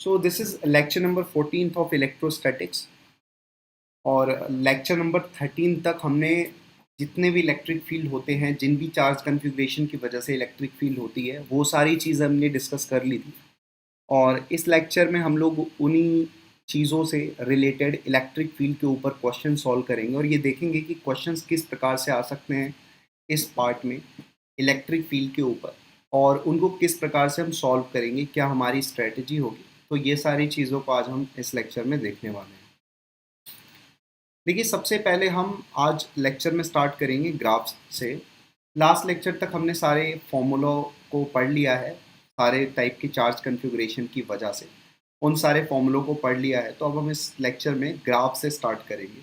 So this is lecture number 14th of electrostatics और lecture number 13 तक हमने जितने भी इलेक्ट्रिक फील्ड होते हैं, जिन भी चार्ज कन्फिग्रेशन की वजह से इलेक्ट्रिक फील्ड होती है, वो सारी चीज़ें हमने डिस्कस कर ली थी। और इस लेक्चर में हम लोग उन्हीं चीज़ों से रिलेटेड इलेक्ट्रिक फील्ड के ऊपर क्वेश्चन सॉल्व करेंगे और ये देखेंगे कि क्वेश्चंस किस प्रकार से आ सकते हैं इस पार्ट में इलेक्ट्रिक फील्ड के ऊपर और उनको किस प्रकार से हम सॉल्व करेंगे, क्या हमारी स्ट्रेटजी होगी। तो ये सारी चीज़ों को आज हम इस लेक्चर में देखने वाले हैं। देखिए, सबसे पहले हम आज लेक्चर में स्टार्ट करेंगे ग्राफ्स से। लास्ट लेक्चर तक हमने सारे फॉर्मूलों को पढ़ लिया है, सारे टाइप के चार्ज कन्फिग्रेशन की वजह से उन सारे फॉर्मूलों को पढ़ लिया है। तो अब हम इस लेक्चर में ग्राफ से स्टार्ट करेंगे।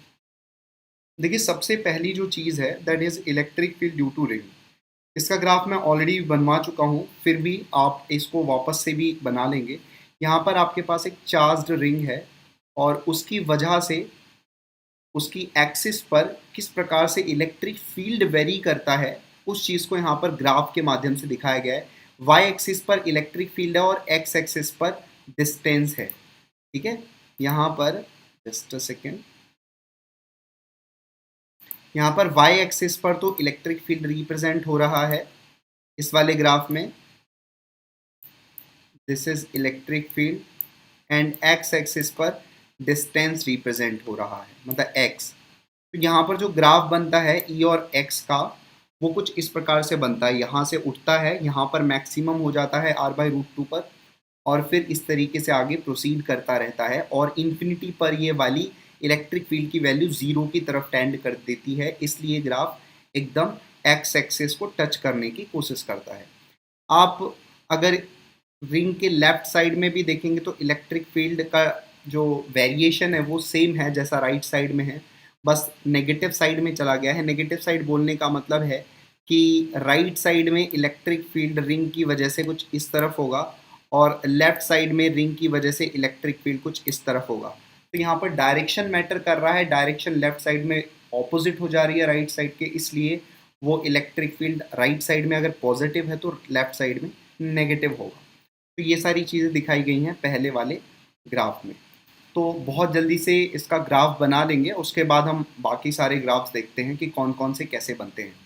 देखिए, सबसे पहली जो चीज़ है that is electric field due to ring. इसका ग्राफ मैं ऑलरेडी बनवा चुका हूँ, फिर भी आप इसको वापस से भी बना लेंगे। यहाँ पर आपके पास एक चार्ज्ड रिंग है और उसकी वजह से उसकी एक्सिस पर किस प्रकार से इलेक्ट्रिक फील्ड वेरी करता है, उस चीज़ को यहाँ पर ग्राफ के माध्यम से दिखाया गया है। वाई एक्सिस पर इलेक्ट्रिक फील्ड है और एक्स एक्सिस पर डिस्टेंस है। ठीक है, यहाँ पर जस्ट अ सेकेंड, यहाँ पर वाई एक्सिस पर तो इलेक्ट्रिक फील्ड रिप्रेजेंट हो रहा है इस वाले ग्राफ में, this is electric field, and x axis पर डिस्टेंस रिप्रेजेंट हो रहा है, मतलब एक्स। तो यहाँ पर जो ग्राफ बनता है ई और एक्स का, वो कुछ इस प्रकार से बनता है। यहाँ से उठता है, यहाँ पर मैक्सिमम हो जाता है r/√2 पर, और फिर इस तरीके से आगे प्रोसीड करता रहता है और इन्फिनिटी पर ये वाली इलेक्ट्रिक फील्ड की वैल्यू जीरो की तरफ टेंड कर देती है। इसलिए ग्राफ एकदम एक्स एक्सिस को टच करने की कोशिश करता है। आप अगर रिंग के लेफ्ट साइड में भी देखेंगे तो इलेक्ट्रिक फील्ड का जो वेरिएशन है वो सेम है जैसा राइट साइड में है, बस नेगेटिव साइड में चला गया है। नेगेटिव साइड बोलने का मतलब है कि राइट साइड में इलेक्ट्रिक फील्ड रिंग की वजह से कुछ इस तरफ होगा और लेफ्ट साइड में रिंग की वजह से इलेक्ट्रिक फील्ड कुछ इस तरफ होगा। तो यहाँ पर डायरेक्शन मैटर कर रहा है, डायरेक्शन लेफ्ट साइड में ऑपोजिट हो जा रही है राइट साइड के, इसलिए वो इलेक्ट्रिक फील्ड राइट साइड में अगर पॉजिटिव है तो लेफ्ट साइड में नेगेटिव होगा। तो ये सारी चीज़ें दिखाई गई हैं पहले वाले ग्राफ में। तो बहुत जल्दी से इसका ग्राफ बना लेंगे, उसके बाद हम बाकी सारे ग्राफ्स देखते हैं कि कौन कौन से कैसे बनते हैं।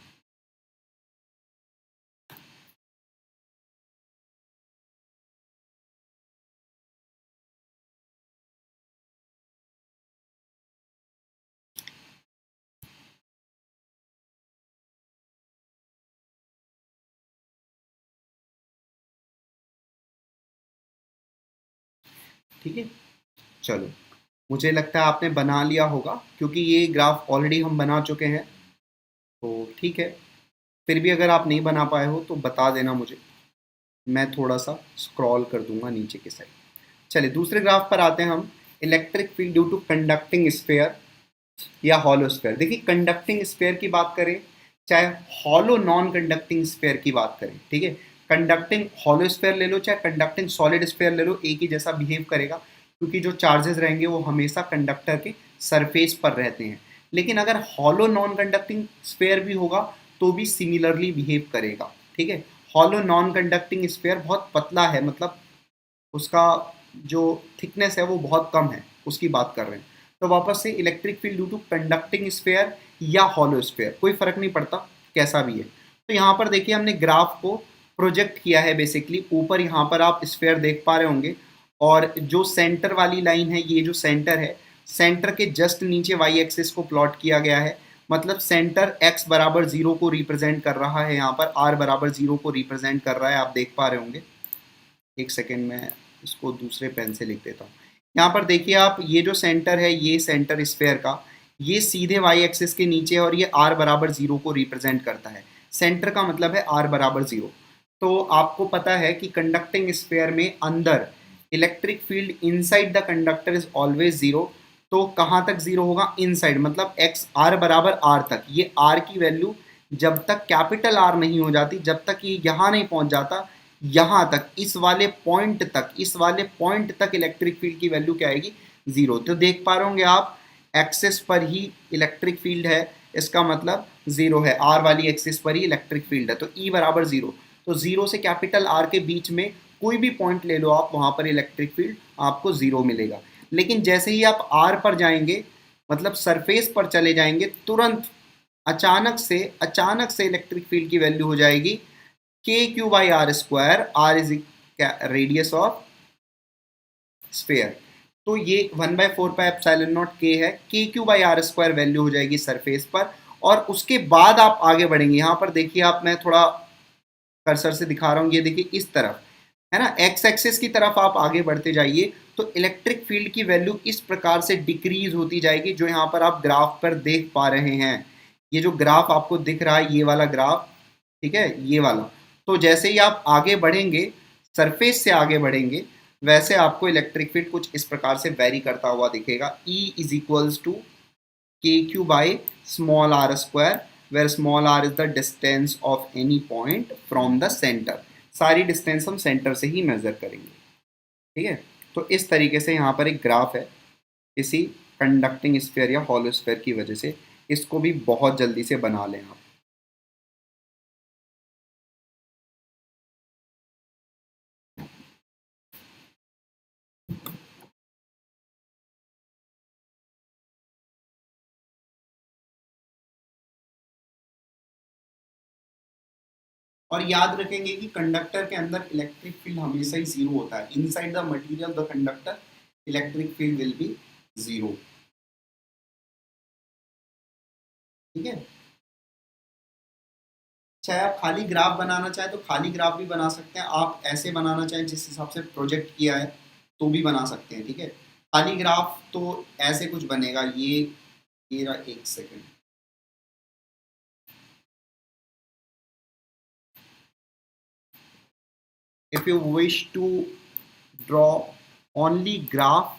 ठीक है, चलो, मुझे लगता है आपने बना लिया होगा क्योंकि ये ग्राफ ऑलरेडी हम बना चुके हैं। तो ठीक है, फिर भी अगर आप नहीं बना पाए हो तो बता देना मुझे, मैं थोड़ा सा स्क्रॉल कर दूंगा नीचे की साइड। चलिए, दूसरे ग्राफ पर आते हैं हम। Electric field due to conducting sphere या हॉलो स्फेयर। देखिए, कंडक्टिंग स्फेयर की बात करें चाहे हॉलो नॉन कंडक्टिंग स्फेयर की बात करें, ठीक है, कंडक्टिंग हॉलो स्फेयर ले लो चाहे कंडक्टिंग सॉलिड स्फेयर ले लो, एक ही जैसा बिहेव करेगा क्योंकि जो चार्जेस रहेंगे वो हमेशा कंडक्टर के सरफेस पर रहते हैं। लेकिन अगर हॉलो नॉन कंडक्टिंग स्फेयर भी होगा तो भी सिमिलरली बिहेव करेगा। ठीक है, हॉलो नॉन कंडक्टिंग स्फेयर बहुत पतला है, मतलब उसका जो थिकनेस है वो बहुत कम है, उसकी बात कर रहे हैं। तो वापस से electric field due to conducting sphere या हॉलो स्फेयर, कोई फर्क नहीं पड़ता कैसा भी है। तो यहाँ पर देखिए, हमने ग्राफ को प्रोजेक्ट किया है बेसिकली ऊपर। यहाँ पर आप स्फेयर देख पा रहे होंगे और जो सेंटर वाली लाइन है, ये जो सेंटर है, सेंटर के जस्ट नीचे वाई एक्सिस को प्लॉट किया गया है। मतलब सेंटर x बराबर 0 को रिप्रेजेंट कर रहा है, यहाँ पर r बराबर 0 को रिप्रेजेंट कर रहा है, आप देख पा रहे होंगे। एक सेकेंड में इसको दूसरे पेन से लिख देता हूँ। यहाँ पर देखिए आप, ये जो सेंटर है, ये सेंटर स्फेयर का, ये सीधे वाई एक्सिस के नीचे है और ये r बराबर 0 को रिप्रेजेंट करता है। सेंटर का मतलब है r बराबर 0। तो आपको पता है कि कंडक्टिंग स्फेयर में अंदर electric field inside the conductor is always 0। तो कहाँ तक 0 होगा? इनसाइड, मतलब x r बराबर r तक। ये r की वैल्यू जब तक कैपिटल R नहीं हो जाती, जब तक ये यहाँ नहीं पहुँच जाता, यहाँ तक, इस वाले पॉइंट तक, इस वाले पॉइंट तक इलेक्ट्रिक फील्ड की वैल्यू क्या आएगी? 0। तो देख पा रहे होंगे आप, एक्सिस पर ही इलेक्ट्रिक फील्ड है, इसका मतलब 0 है, R वाली एक्सिस पर ही इलेक्ट्रिक फील्ड है, तो E बराबर 0। तो 0 से कैपिटल R के बीच में कोई भी पॉइंट ले लो आप, वहाँ पर इलेक्ट्रिक फील्ड आपको ज़ीरो मिलेगा। लेकिन जैसे ही आप आर पर जाएंगे, मतलब सरफेस पर चले जाएंगे, तुरंत अचानक से इलेक्ट्रिक फील्ड की वैल्यू हो जाएगी K Q by R square, R is radius of sphere. तो ये 1/4πε0 के है, K Q by R square value हो जाएगी सरफेस पर। और उसके बाद आप आगे बढ़ेंगे, यहाँ पर देखिए आप, मैं थोड़ा कर्सर से दिखा रहा हूँ, ये देखिए इस तरफ है ना, एक्स एक्सिस की तरफ आप आगे बढ़ते जाइए तो इलेक्ट्रिक फील्ड की वैल्यू इस प्रकार से डिक्रीज होती जाएगी, जो यहाँ पर आप ग्राफ पर देख पा रहे हैं। ये जो ग्राफ आपको दिख रहा है, ये वाला ग्राफ, ठीक है, ये वाला। तो जैसे ही आप आगे बढ़ेंगे, सरफेस से आगे बढ़ेंगे, वैसे आपको इलेक्ट्रिक फील्ड कुछ इस प्रकार से वेरी करता हुआ दिखेगा। E is equals to K Q by small R square, where small R is the distance of any point from the centre. सारी डिस्टेंस हम सेंटर से ही मेजर करेंगे, ठीक है। तो इस तरीके से यहाँ पर एक ग्राफ है किसी कंडक्टिंग स्फीयर या हॉलो स्फीयर की वजह से। इसको भी बहुत जल्दी से बना लें आप। और याद रखेंगे कि कंडक्टर के अंदर इलेक्ट्रिक फील्ड हमेशा ही जीरो होता है। Inside the material the conductor electric field will be zero, ठीक है। चाहे आप खाली ग्राफ बनाना चाहें तो खाली ग्राफ भी बना सकते हैं, आप ऐसे बनाना चाहें जिस हिसाब से प्रोजेक्ट किया है तो भी बना सकते हैं, ठीक है। खाली ग्राफ तो ऐसे कुछ बनेगा, ये रहा, एक second. If you wish to draw only graph,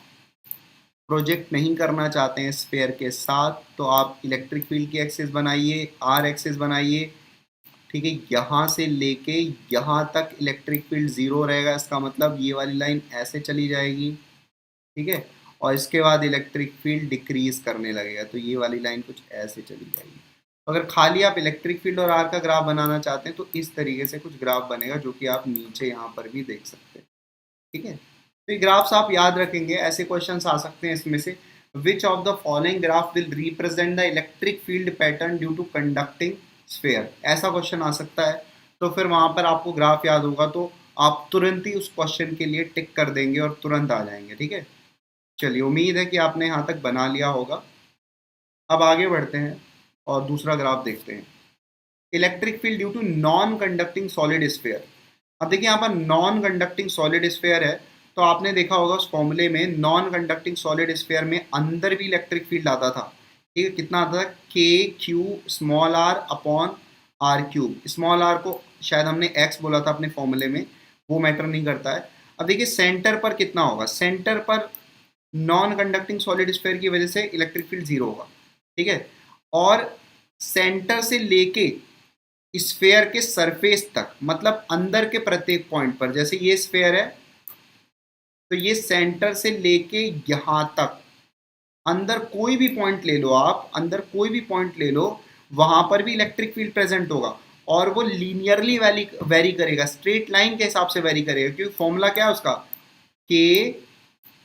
project नहीं करना चाहते हैं स्फेयर के साथ, तो आप इलेक्ट्रिक फील्ड की एक्सिस बनाइए, आर एक्सिस बनाइए, ठीक है। यहाँ से लेके यहाँ तक इलेक्ट्रिक फील्ड ज़ीरो रहेगा, इसका मतलब ये वाली लाइन ऐसे चली जाएगी, ठीक है। और इसके बाद इलेक्ट्रिक फील्ड डिक्रीज करने लगेगा, तो ये वाली लाइन कुछ ऐसे चली जाएगी। अगर खाली आप इलेक्ट्रिक फील्ड और आर का ग्राफ बनाना चाहते हैं तो इस तरीके से कुछ ग्राफ बनेगा, जो कि आप नीचे यहाँ पर भी देख सकते हैं, ठीक है। तो ये ग्राफ्स आप याद रखेंगे, ऐसे क्वेश्चंस आ सकते हैं इसमें से। Which of the following graph will represent the electric field pattern due to conducting sphere, ऐसा क्वेश्चन आ सकता है। तो फिर वहाँ पर आपको ग्राफ याद होगा तो आप तुरंत ही उस क्वेश्चन के लिए टिक कर देंगे और तुरंत आ जाएंगे, ठीक है। चलिए, उम्मीद है कि आपने यहाँ तक बना लिया होगा। अब आगे बढ़ते हैं और दूसरा ग्राफ देखते हैं। Electric field due to non conducting solid sphere. अब देखिए यहाँ पर नॉन कंडक्टिंग सॉलिड स्फेयर है, तो आपने देखा होगा उस फॉर्मूले में नॉन कंडक्टिंग सॉलिड स्फेयर में अंदर भी इलेक्ट्रिक फील्ड आता था, ठीक है। कितना आता था, K Q small R upon R cube. Small R को शायद हमने एक्स बोला था अपने फॉर्मूले में, वो मैटर नहीं करता है। अब देखिए सेंटर पर कितना होगा, सेंटर पर नॉन कंडक्टिंग सॉलिड स्फेयर की वजह से इलेक्ट्रिक फील्ड जीरो होगा, ठीक है। और सेंटर से लेके स्फेयर के सरफेस तक, मतलब अंदर के प्रत्येक पॉइंट पर, जैसे ये स्फेयर है तो ये सेंटर से लेके यहाँ तक अंदर कोई भी पॉइंट ले लो आप, अंदर कोई भी पॉइंट ले लो, वहां पर भी इलेक्ट्रिक फील्ड प्रेजेंट होगा। और वो लीनियरली वेरी करेगा, स्ट्रेट लाइन के हिसाब से वेरी करेगा, क्योंकि फॉर्मूला क्या है उसका, K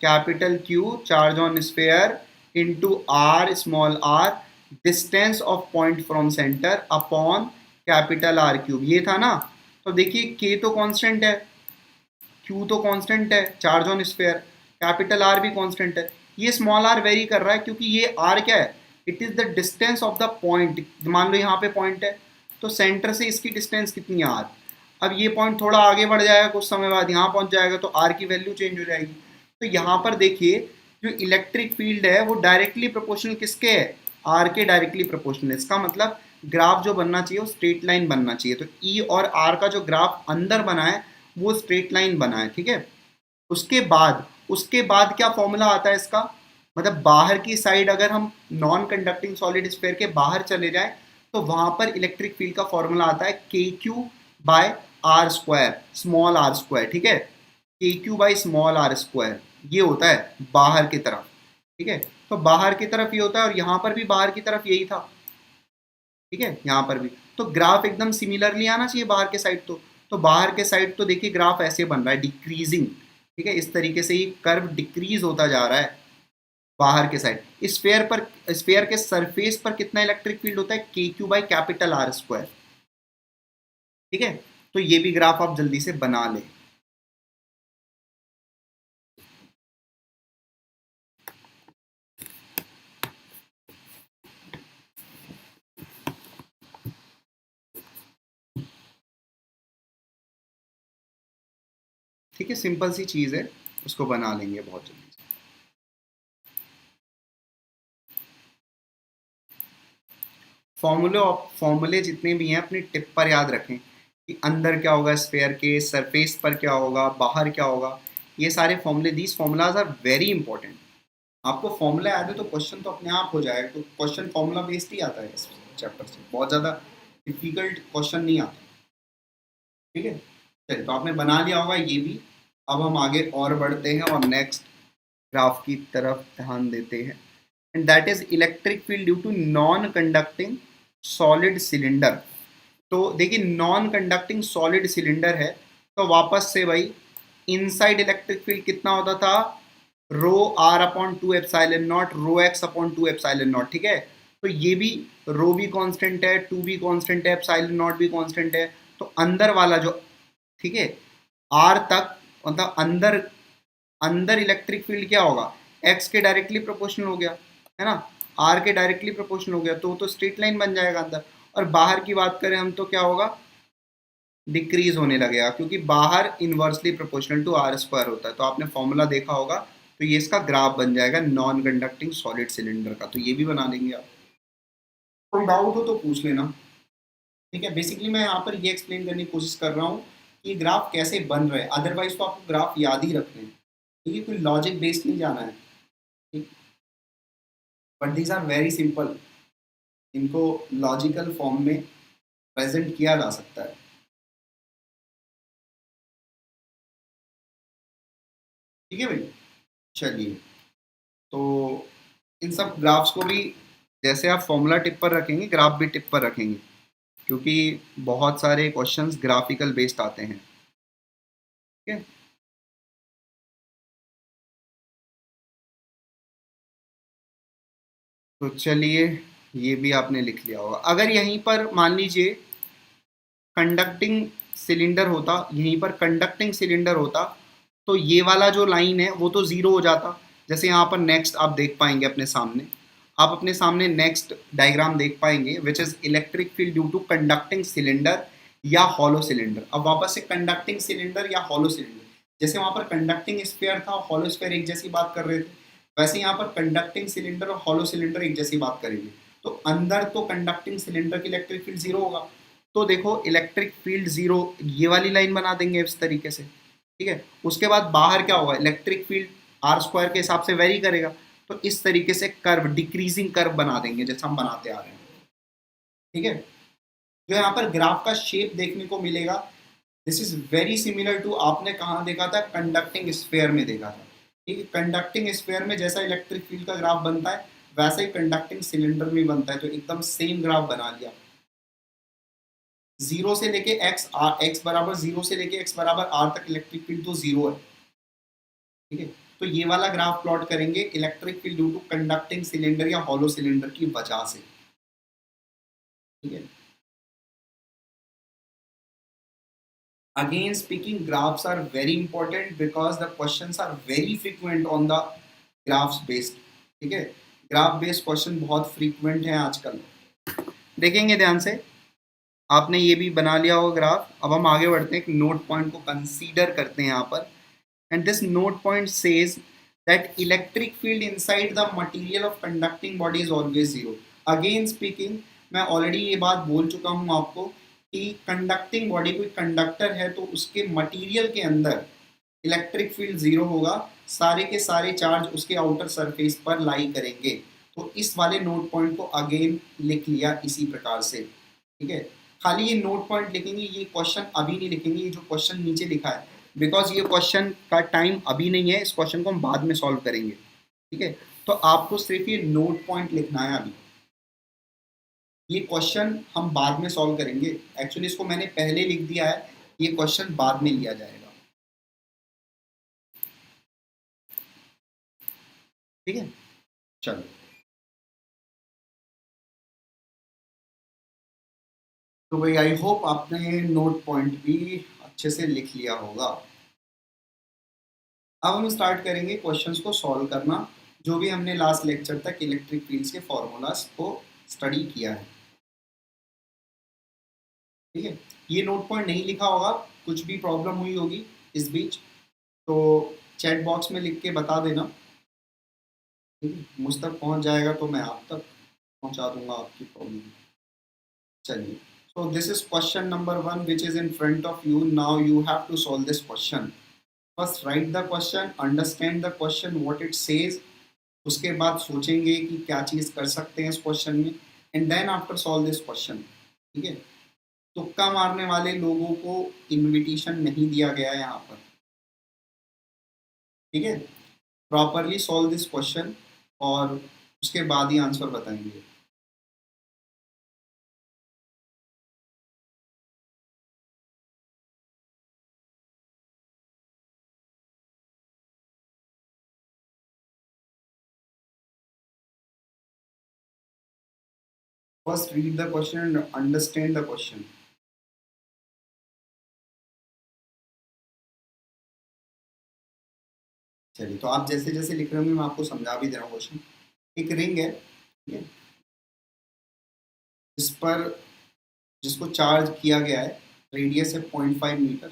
capital Q charge on sphere into R small R distance of point from centre upon capital R cube, ये था ना। तो देखिए के तो कांस्टेंट है, क्यू तो कांस्टेंट है charge on sphere, capital R भी कांस्टेंट है। ये स्मॉल आर वेरी कर रहा है क्योंकि ये आर क्या है, it is the distance of the point. मान लो यहाँ पे पॉइंट है तो सेंटर से इसकी डिस्टेंस कितनी है, आर। अब ये पॉइंट थोड़ा आगे बढ़ जाएगा, कुछ समय बाद यहाँ पहुँच जाएगा तो आर की वैल्यू चेंज हो जाएगी। तो यहाँ पर देखिए जो इलेक्ट्रिक फील्ड है वो डायरेक्टली प्रोपोर्शनल किसके है, आर के डायरेक्टली प्रोपोर्शनल। इसका मतलब ग्राफ जो बनना चाहिए वो स्ट्रेट लाइन बनना चाहिए। तो ई और आर का जो ग्राफ अंदर बना है वो स्ट्रेट लाइन बना है, ठीक है। उसके बाद क्या फॉर्मूला आता है इसका, मतलब बाहर की साइड अगर हम नॉन कंडक्टिंग सॉलिड स्फीयर के बाहर चले जाएं तो वहां पर इलेक्ट्रिक फील्ड का फॉर्मूला आता है K Q by R square, small R square, ठीक है। K Q by small R square ये होता है बाहर की तरफ, ठीक है। तो बाहर की तरफ ये होता है और यहाँ पर भी बाहर की तरफ यही था, ठीक है, यहाँ पर भी। तो ग्राफ एकदम सिमिलरली आना चाहिए बाहर के साइड, तो तो बाहर के साइड तो देखिए ग्राफ ऐसे बन रहा है डिक्रीजिंग, ठीक है, इस तरीके से ये कर्व डिक्रीज होता जा रहा है बाहर के साइड। स्फेयर के सरफेस पर कितना इलेक्ट्रिक फील्ड होता है, K Q by capital R square, ठीक है। तो ये भी ग्राफ आप जल्दी से बना लें। ठीक है, सिंपल सी चीज है, उसको बना लेंगे बहुत जल्दी से। फॉर्मूले जितने भी हैं अपनी टिप पर याद रखें कि अंदर क्या होगा स्फेयर के, सरफेस पर क्या होगा, बाहर क्या होगा, ये सारे फॉर्मूले, these formulas are very important. आपको फॉर्मूला याद है तो क्वेश्चन तो अपने आप हो जाएगा, तो क्वेश्चन फॉर्मूला बेस्ड ही आता है इस चैप्टर से, बहुत ज़्यादा डिफिकल्ट क्वेश्चन नहीं आता, ठीक है। चलिए, तो आपने बना लिया होगा ये भी। अब हम आगे और बढ़ते हैं और नेक्स्ट ग्राफ की तरफ ध्यान देते हैं, and that is electric field due to non conducting solid cylinder. तो देखिए नॉन कंडक्टिंग सॉलिड सिलेंडर है, तो वापस से भाई इनसाइड इलेक्ट्रिक फील्ड कितना होता था, rho r upon two epsilon naught, rho x upon two epsilon naught, ठीक है। तो ये भी रो भी कांस्टेंट है, टू भी कांस्टेंट है, एप्सिलॉन नॉट भी कांस्टेंट है। तो अंदर वाला जो, ठीक है, आर तक, मतलब अंदर अंदर इलेक्ट्रिक फील्ड क्या होगा, एक्स के डायरेक्टली प्रोपोर्शनल हो गया, है ना, आर के डायरेक्टली प्रोपोर्शनल हो गया, तो स्ट्रेट लाइन बन जाएगा अंदर। और बाहर की बात करें हम तो क्या होगा, डिक्रीज होने लगेगा, क्योंकि बाहर inversely proportional to R square होता है। तो आपने फॉर्मूला देखा होगा, तो ये इसका ग्राफ बन जाएगा नॉन कंडक्टिंग सॉलिड सिलेंडर का। तो ये भी बना लेंगे आप, कोई डाउट हो तो पूछ लेना, ठीक है। बेसिकली मैं यहाँ पर ये एक्सप्लेन करने की कोशिश कर रहा हूँ कि ग्राफ कैसे बन रहे हैं, अदरवाइज तो आपको ग्राफ याद ही रखने हैं, ठीक है, कोई लॉजिक बेस्ड नहीं जाना है, ठीक। But these are very simple, इनको लॉजिकल फॉर्म में प्रेजेंट किया जा सकता है, ठीक है भाई। चलिए, तो इन सब ग्राफ्स को भी जैसे आप फॉर्मूला टिप पर रखेंगे, ग्राफ भी टिप पर रखेंगे, क्योंकि बहुत सारे क्वेश्चंस ग्राफिकल बेस्ड आते हैं, ठीक है। तो चलिए, ये भी आपने लिख लिया होगा। अगर यहीं पर मान लीजिए कंडक्टिंग सिलेंडर होता, यहीं पर कंडक्टिंग सिलेंडर होता, तो ये वाला जो लाइन है वो तो ज़ीरो हो जाता। जैसे यहाँ पर नेक्स्ट आप देख पाएंगे अपने सामने, आप अपने सामने नेक्स्ट डायग्राम देख पाएंगे, which is electric field due to conducting cylinder या हॉलो सिलेंडर। अब वापस से कंडक्टिंग सिलेंडर या हॉलो सिलेंडर, जैसे वहाँ पर कंडक्टिंग स्फीयर था, हॉलो स्फीयर एक जैसी बात कर रहे थे, वैसे यहाँ पर कंडक्टिंग सिलेंडर और हॉलो सिलेंडर एक जैसी बात करेंगे। तो अंदर तो कंडक्टिंग सिलेंडर की इलेक्ट्रिक फील्ड जीरो होगा, तो देखो इलेक्ट्रिक फील्ड जीरो, ये वाली लाइन बना देंगे इस तरीके से, ठीक है। उसके बाद बाहर क्या होगा, इलेक्ट्रिक फील्ड आर स्क्वायर के हिसाब से वेरी करेगा, तो इस तरीके से कर्व, डिक्रीजिंग कर्व बना देंगे जैसा हम बनाते आ रहे हैं, ठीक है। जो यहाँ पर ग्राफ का शेप देखने को मिलेगा, this is very similar to, आपने कहाँ देखा था, कंडक्टिंग स्फेयर में देखा था, ठीक है। कंडक्टिंग स्फेयर में जैसा इलेक्ट्रिक फील्ड का ग्राफ बनता है, वैसा ही कंडक्टिंग सिलेंडर में बनता है, तो एकदम सेम ग्राफ बना लिया। जीरो से लेके एक्स, एक्स बराबर जीरो से लेके एक्स बराबर आर तक इलेक्ट्रिक फील्ड तो जीरो है, ठीक है। तो ये वाला ग्राफ प्लॉट करेंगे electric field due to conducting cylinder या हॉलो सिलेंडर की वजह से, ठीक है। Again speaking, graphs are very important because the questions are very frequent on the graphs based, ठीक है। ग्राफ बेस्ड क्वेश्चन बहुत फ्रीक्वेंट है आजकल, देखेंगे ध्यान से। आपने ये भी बना लिया होगा ग्राफ। अब हम आगे बढ़ते हैं, एक नोट पॉइंट को कंसीडर करते हैं यहाँ पर, and this note point says that electric field inside the material of conducting body is always zero. Again speaking, मैं ऑलरेडी ये बात बोल चुका हूँ आपको कि कंडक्टिंग बॉडी, कोई कंडक्टर है तो उसके मटेरियल के अंदर इलेक्ट्रिक फील्ड जीरो होगा, सारे के सारे चार्ज उसके आउटर सरफेस पर लाई करेंगे। तो इस वाले नोट पॉइंट को अगेन लिख लिया इसी प्रकार से, ठीक है। खाली ये नोट पॉइंट लिखेंगे, ये क्वेश्चन अभी नहीं लिखेंगे, ये जो क्वेश्चन नीचे लिखा है, बिकॉज ये क्वेश्चन का टाइम अभी नहीं है, इस क्वेश्चन को हम बाद में सॉल्व करेंगे, ठीक है। तो आपको सिर्फ ये नोट पॉइंट लिखना है अभी, ये क्वेश्चन हम बाद में सॉल्व करेंगे। एक्चुअली इसको मैंने पहले लिख दिया है ये क्वेश्चन बाद में लिया जाएगा, ठीक है। चलो, तो भाई आई होप आपने नोट पॉइंट भी अच्छे से लिख लिया होगा। अब हम स्टार्ट करेंगे क्वेश्चंस को सॉल्व करना, जो भी हमने लास्ट लेक्चर तक इलेक्ट्रिक फील्ड्स के फॉर्मूलाज को स्टडी किया है, ठीक है। ये नोट पॉइंट नहीं लिखा होगा, कुछ भी प्रॉब्लम हुई होगी इस बीच तो चैट बॉक्स में लिख के बता देना, ठीक है। मुझ तक पहुंच जाएगा तो मैं आप तक पहुंचा दूंगा आपकी प्रॉब्लम। चलिए, so this is question number 1 which is in front of you. Now you have to solve this question. First write the question, understand the question what it says, उसके बाद सोचेंगे कि क्या चीज़ कर सकते हैं इस क्वेश्चन में, and then after solve this question, ठीक है। तुक्का मारने वाले लोगों को इनविटेशन नहीं दिया गया है यहाँ पर, ठीक है। प्रॉपरली सॉल्व दिस क्वेश्चन और उसके बाद ही आंसर बताएंगे। First read the question and understand the question. चलिए, तो आप जैसे जैसे लिख रहे होंगे मैं आपको समझा भी दे रहा हूँ क्वेश्चन। एक रिंग है, ठीक है, इस पर जिसको चार्ज किया गया है, रेडियस है 0.5 मीटर,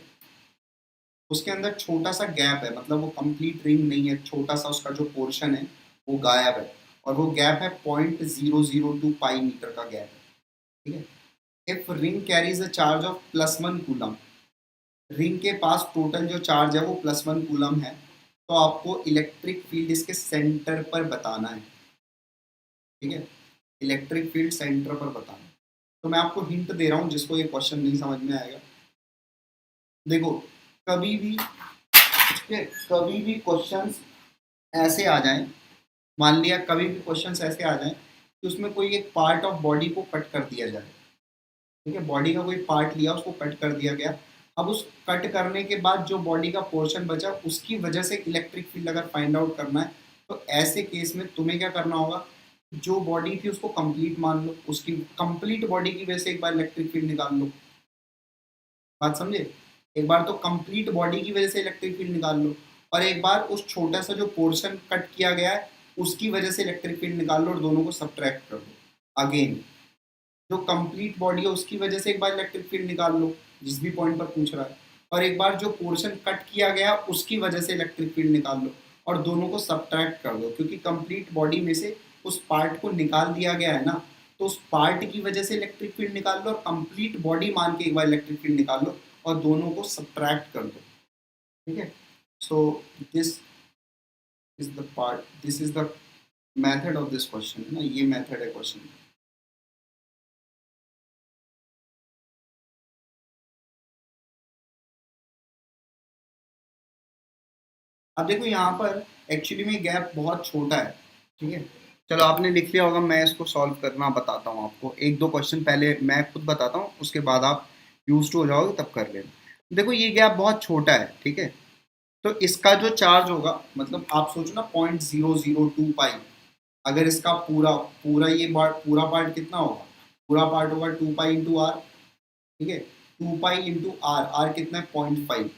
उसके अंदर छोटा सा गैप है, मतलब वो कंप्लीट रिंग नहीं है, छोटा सा उसका जो पोर्शन है वो गायब है, और वो गैप है 0.002 पाई मीटर का गैप है, ठीक है। If ring carries a charge of +1 coulomb, ring के पास टोटल जो चार्ज है वो +1 कूलम है, तो आपको इलेक्ट्रिक फील्ड इसके सेंटर पर बताना है, ठीक है। इलेक्ट्रिक फील्ड सेंटर पर बताना है। तो मैं आपको हिंट दे रहा हूँ जिसको ये क्वेश्चन नहीं समझ में आएगा। देखो, कभी भी कभी भी क्वेश्चंस ऐसे आ जाएं, मान लिया कभी भी क्वेश्चंस ऐसे आ जाएं कि उसमें कोई एक पार्ट ऑफ बॉडी को कट कर दिया जाए, ठीक है। बॉडी का कोई पार्ट लिया, उसको कट कर दिया गया, अब उस कट करने के बाद जो बॉडी का पोर्शन बचा उसकी वजह से इलेक्ट्रिक फील्ड अगर फाइंड आउट करना है, तो ऐसे केस में तुम्हें क्या करना होगा, जो बॉडी थी उसको कंप्लीट मान लो, उसकी कंप्लीट बॉडी की वजह से एक बार इलेक्ट्रिक फील्ड निकाल लो। बात समझे? एक बार तो कंप्लीट बॉडी की वजह से इलेक्ट्रिक फील्ड निकाल लो, और एक बार उस छोटा सा जो पोर्शन कट किया गया है उसकी वजह से इलेक्ट्रिक फील्ड निकाल लो, और दोनों को सब्ट्रैक्ट कर दो। अगेन जो कंप्लीट बॉडी है उसकी वजह से एक बार इलेक्ट्रिक फील्ड निकाल लो, जिस भी पॉइंट पर पूछ रहा है, और एक बार जो पोर्शन कट किया गया उसकी वजह से इलेक्ट्रिक फील्ड निकाल लो, और दोनों को सब्ट्रैक्ट कर दो, क्योंकि कंप्लीट बॉडी में से उस पार्ट को निकाल दिया गया है ना, तो उस पार्ट की वजह से इलेक्ट्रिक फील्ड निकाल लो, और कंप्लीट बॉडी मान के एक बार इलेक्ट्रिक फील्ड निकाल लो, और दोनों को सब्ट्रैक्ट कर दो, ठीक है। So this is the part, this is the method of this question, है ना, ये मेथड है क्वेश्चन। अब देखो यहाँ पर एक्चुअली में गैप बहुत छोटा है, ठीक है। चलो, आपने लिख लिया होगा, मैं इसको सॉल्व करना बताता हूँ आपको। एक दो क्वेश्चन पहले मैं खुद बताता हूँ, उसके बाद आप यूज टू हो जाओगे तब कर लेना। देखो, ये गैप बहुत छोटा है, ठीक है। तो इसका जो चार्ज होगा, मतलब आप सोचो ना 0.002 पाई, अगर इसका पूरा पूरा ये पूरा पार्ट कितना होगा, पूरा पार्ट होगा 2 पाई × r, ठीक है। 2 पाई × r, r कितना है 0.5,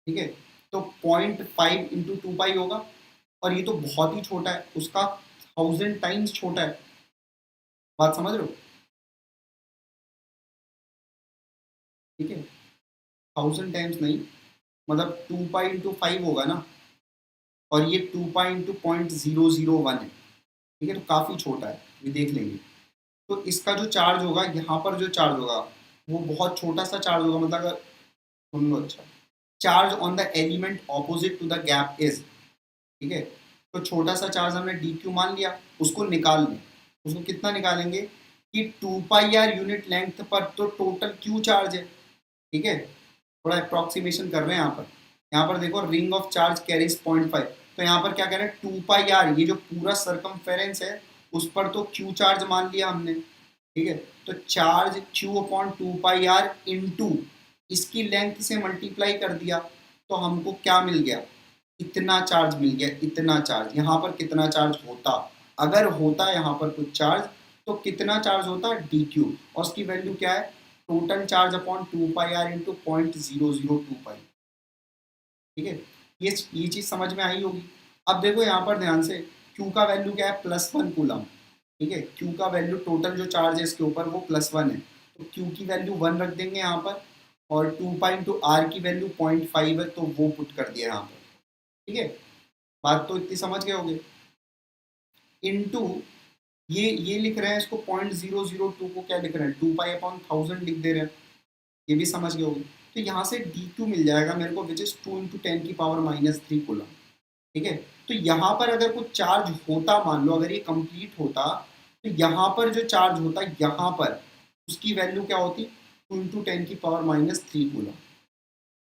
ठीक है। तो 0.5 × 2 पाई होगा, और ये तो बहुत ही छोटा है, उसका 1000 टाइम्स छोटा है। बात समझ रहे हो? ठीक है, 1000 टाइम्स नहीं, मतलब 2 पाई × 5 होगा ना, और ये 2 पाई × 0.001 है, ठीक है। तो काफ़ी छोटा है, ये देख लेंगे। तो इसका जो चार्ज होगा, यहाँ पर जो चार्ज होगा वो बहुत छोटा सा चार्ज होगा, मतलब अगर सुन लो अच्छा, charge on the element opposite to the gap is, ठीक है। तो छोटा सा चार्ज हमने डी क्यू मान लिया, उसको निकाल लें। उसको कितना निकालेंगे कि 2 पाई r यूनिट लेंथ पर तो टोटल क्यू चार्ज है, ठीक है। थोड़ा अप्रॉक्सीमेशन कर रहे हैं यहाँ पर देखो, रिंग ऑफ चार्ज कैरीज 0.5, तो यहाँ पर क्या कह रहे हैं 2 पाई r, ये जो पूरा सरकमफेरेंस है उस पर तो क्यू चार्ज मान लिया हमने, ठीक है। तो चार्ज q/2 पाई r इंटू इसकी लेंथ से मल्टीप्लाई कर दिया तो हमको क्या मिल गया, इतना चार्ज मिल गया, इतना चार्ज। यहाँ पर कितना चार्ज होता, अगर होता यहाँ पर कुछ चार्ज तो कितना चार्ज होता डी क्यू, और उसकी वैल्यू क्या है, total charge upon 2 pi R into 0.002 pi. ठीक है, ये चीज समझ में आई होगी। अब देखो यहाँ पर ध्यान से, क्यू का वैल्यू क्या है, +1 कूलम। ठीक है, क्यू का वैल्यू टोटल जो चार्ज है इसके ऊपर वो +1 है, तो क्यू की वैल्यू 1 रख देंगे यहाँ पर, और 2 पाई इंटू आर की वैल्यू 0.5 है तो वो पुट कर दिया यहाँ पर। ठीक है, बात तो इतनी समझ गए होगे। इनटू ये लिख रहे हैं इसको 0.002 को क्या लिख रहे हैं, 2 पाई अपॉन 1000 लिख दे रहे हैं, ये भी समझ गए होगे। तो यहाँ से डी क्यू मिल जाएगा मेरे को, विच इज 2 × 10⁻³ कूलम। ठीक है, तो यहाँ पर अगर कुछ चार्ज होता, मान लो अगर ये कंप्लीट होता, तो यहाँ पर जो चार्ज होता यहाँ पर, उसकी वैल्यू क्या होती, 2 × 10⁻³ कूलम।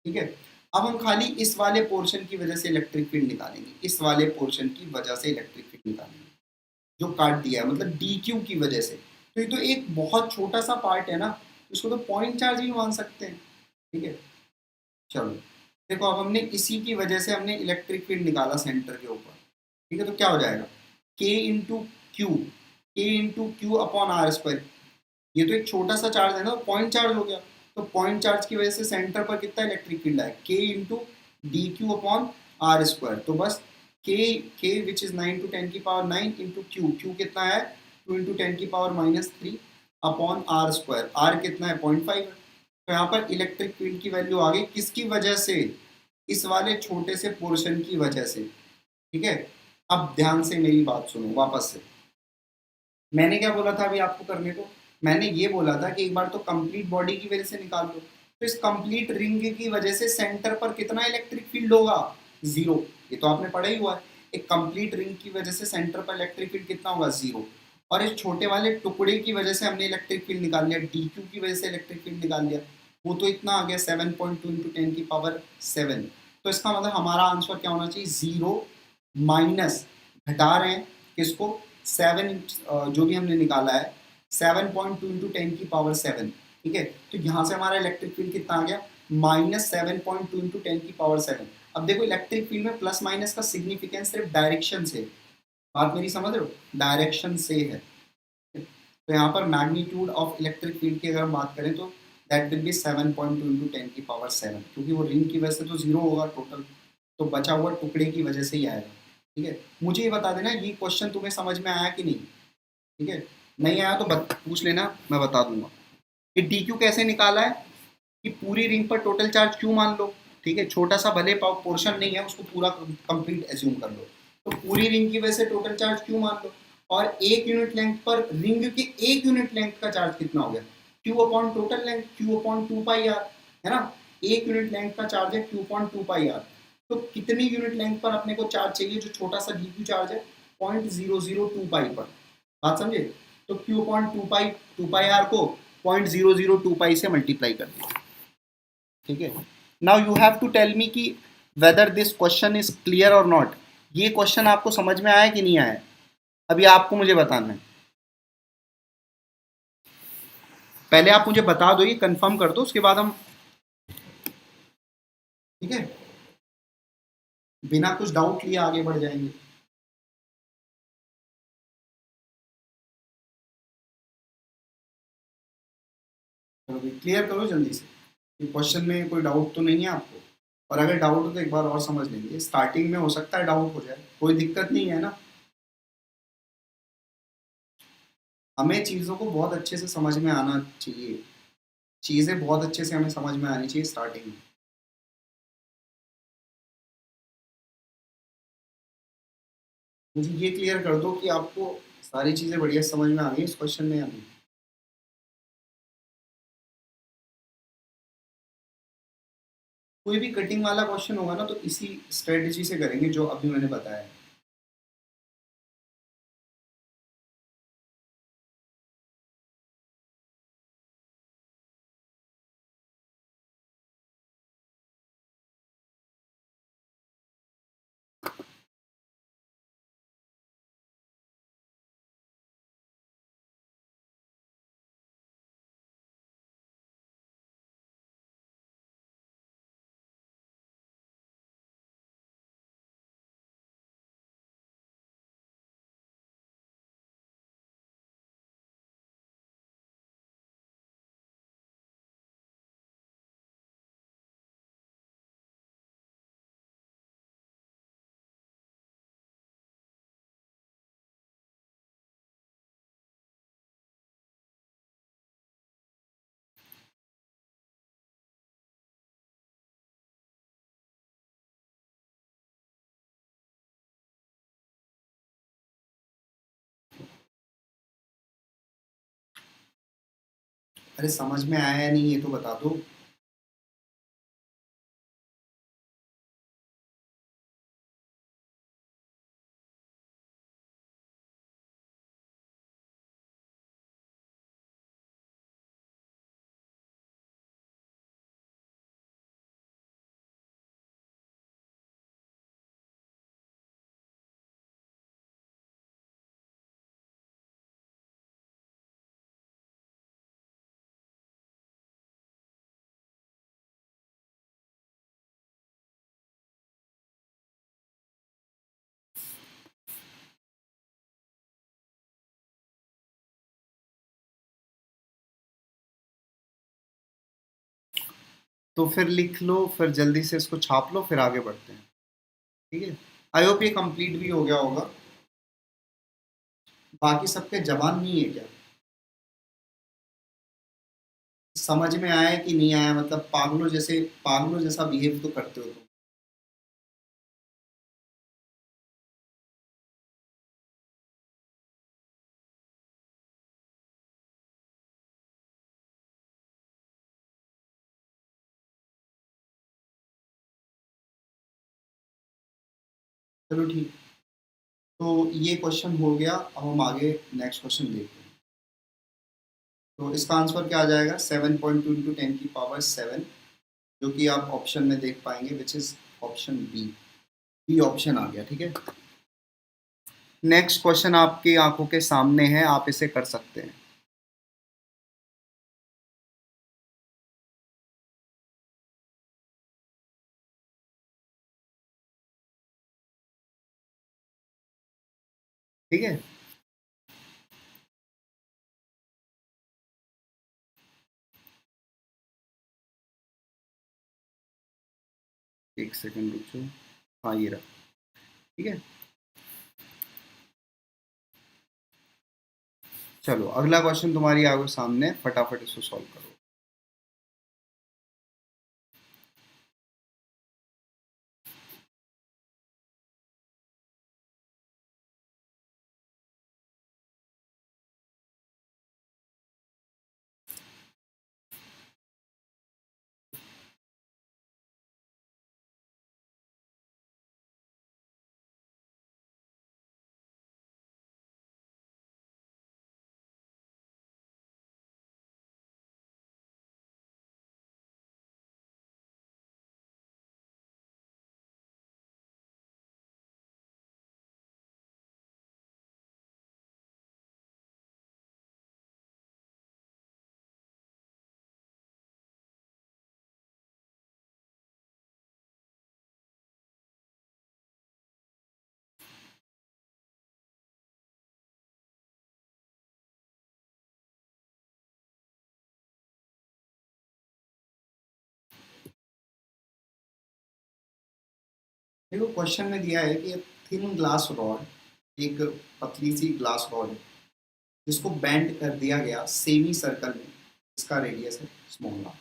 ठीक है, अब हम खाली इस वाले पोर्शन की वजह से इलेक्ट्रिक फील्ड निकालेंगे, इस वाले पोर्शन की वजह से इलेक्ट्रिक फील्ड निकालेंगे जो काट दिया है, मतलब डी क्यू की वजह से। तो ये तो एक बहुत छोटा सा पार्ट है ना, इसको तो पॉइंट चार्ज ही मान सकते हैं। ठीक है, चलो देखो, अब हमने इसी की वजह से हमने इलेक्ट्रिक फील्ड निकाला सेंटर के ऊपर। ठीक है, तो क्या हो जाएगा, के इंटू क्यू, के इंटू क्यू अपॉन R²। ये तो एक छोटा सा चार्ज है ना, पॉइंट चार्ज हो गया, तो पॉइंट चार्ज की वजह से सेंटर पर कितना इलेक्ट्रिक फील्ड है, के into D Q upon R²। तो बस के which is 9 × 10⁻⁹ into Q, Q कितना है 2 × 10⁻³ अपॉन R², आर कितना है 0.5 है। तो यहाँ पर इलेक्ट्रिक फील्ड की वैल्यू आ गई, किसकी वजह से, इस वाले छोटे से पोर्शन की वजह से। ठीक है, अब ध्यान से मेरी बात सुनो वापस से, मैंने क्या बोला था अभी आपको करने को, मैंने ये बोला था कि एक बार तो कंप्लीट बॉडी की वजह से निकाल लो, तो इस कंप्लीट रिंग की वजह से सेंटर पर कितना इलेक्ट्रिक फील्ड होगा, 0। ये तो आपने पढ़ा ही हुआ है, एक कंप्लीट रिंग की वजह से सेंटर पर इलेक्ट्रिक फील्ड कितना होगा, 0। और इस छोटे वाले टुकड़े की वजह से हमने इलेक्ट्रिक फील्ड निकाल लिया, डी क्यू की वजह से इलेक्ट्रिक फील्ड निकाल लिया, वो तो इतना आ गया 7.2 × 10⁻⁷। तो इसका मतलब हमारा आंसर क्या होना चाहिए, 0 माइनस, घटा रहे हैं किसको, 7, जो भी हमने निकाला है 7.2 × 10⁻⁷। ठीक है, तो यहाँ से हमारा इलेक्ट्रिक फील्ड कितना आ गया, -7.2 × 10⁻⁷। अब देखो इलेक्ट्रिक फील्ड में प्लस माइनस का सिग्निफिकेंस सिर्फ डायरेक्शन से, बात मेरी समझ रहे हो, डायरेक्शन से है। तो यहाँ पर मैग्नीट्यूड ऑफ इलेक्ट्रिक फील्ड की अगर हम बात करें तो दैट विल बी 7.2 × 10⁻⁷, क्योंकि वो रिंग की वजह से तो 0 होगा टोटल, तो बचा हुआ टुकड़े की वजह से ही आएगा। ठीक है, मुझे ये बता देना ये क्वेश्चन तुम्हें समझ में आया कि नहीं। ठीक है, नहीं आया तो पूछ लेना, मैं बता दूंगा। ये डी क्यू कैसे निकाला है, कि पूरी रिंग पर टोटल चार्ज क्यू मान लो। ठीक है, छोटा सा भले पोर्शन नहीं है उसको पूरा कंप्लीट एज्यूम कर लो, तो पूरी रिंग की वजह से टोटल चार्ज क्यू मान लो, और एक यूनिट लेंथ पर रिंग के एक यूनिट लेंथ का चार्ज कितना हो गया, Q upon total length, Q upon 2 pi R, है ना, एक यूनिट लेंथ का चार्ज है क्यू अपॉन 2 पाई आर। तो कितनी यूनिट लेंथ पर अपने को चार्ज चाहिए, जो छोटा सा डी क्यू चार्ज है 0.002 पाई पर, बात समझे। तो क्यू अपॉन 2 पाई आर को 0.002 पाई से मल्टीप्लाई कर दिया। ठीक है, now you have to tell me कि whether this question is clear और नॉट। ये क्वेश्चन आपको समझ में आया कि नहीं आया, अभी आपको मुझे बताना है। पहले आप मुझे बता दो, ये कंफर्म कर दो, उसके बाद हम, ठीक है, बिना कुछ डाउट लिए आगे बढ़ जाएंगे। क्लियर करो जल्दी से, क्वेश्चन में कोई डाउट तो नहीं है आपको, और अगर डाउट हो तो एक बार और समझ लेंगे, स्टार्टिंग में हो सकता है डाउट हो जाए, कोई दिक्कत नहीं है ना। हमें चीज़ों को बहुत अच्छे से समझ में आना चाहिए, चीज़ें बहुत अच्छे से हमें समझ में आनी चाहिए स्टार्टिंग में। मुझे ये क्लियर कर दो कि आपको सारी चीज़ें बढ़िया समझ में आ गई इस क्वेश्चन में या नहीं। कोई भी कटिंग वाला क्वेश्चन होगा ना तो इसी स्ट्रेटजी से करेंगे जो अभी मैंने बताया। अरे समझ में आया या नहीं ये तो बता दो। तो फिर लिख लो, फिर जल्दी से इसको छाप लो, फिर आगे बढ़ते हैं। ठीक है। आई होप ये कंप्लीट भी हो गया होगा। बाकी सबके जवाब नहीं है क्या? समझ में आया कि नहीं आया? मतलब पागलों जैसा बिहेव तो करते हो तुम। चलो ठीक। तो ये क्वेश्चन हो गया, अब हम आगे नेक्स्ट क्वेश्चन देखते हैं। तो इसका आंसर क्या आ जाएगा? 7.2 × 10⁻⁷, जो कि आप ऑप्शन में देख पाएंगे, which is option B. B option आ गया। ठीक है। नेक्स्ट क्वेश्चन आपकी आंखों के सामने है, आप इसे कर सकते हैं। ठीक है। एक सेकंड रुको। हाँ ये रहा। ठीक है। चलो अगला क्वेश्चन तुम्हारी आंखों के सामने, फटाफट इसको सॉल्व करो। देखो क्वेश्चन में दिया है कि थिन ग्लास रॉड, एक पतली सी ग्लास रॉड है जिसको बेंड कर दिया गया सेमी सर्कल में, इसका रेडियस है small R.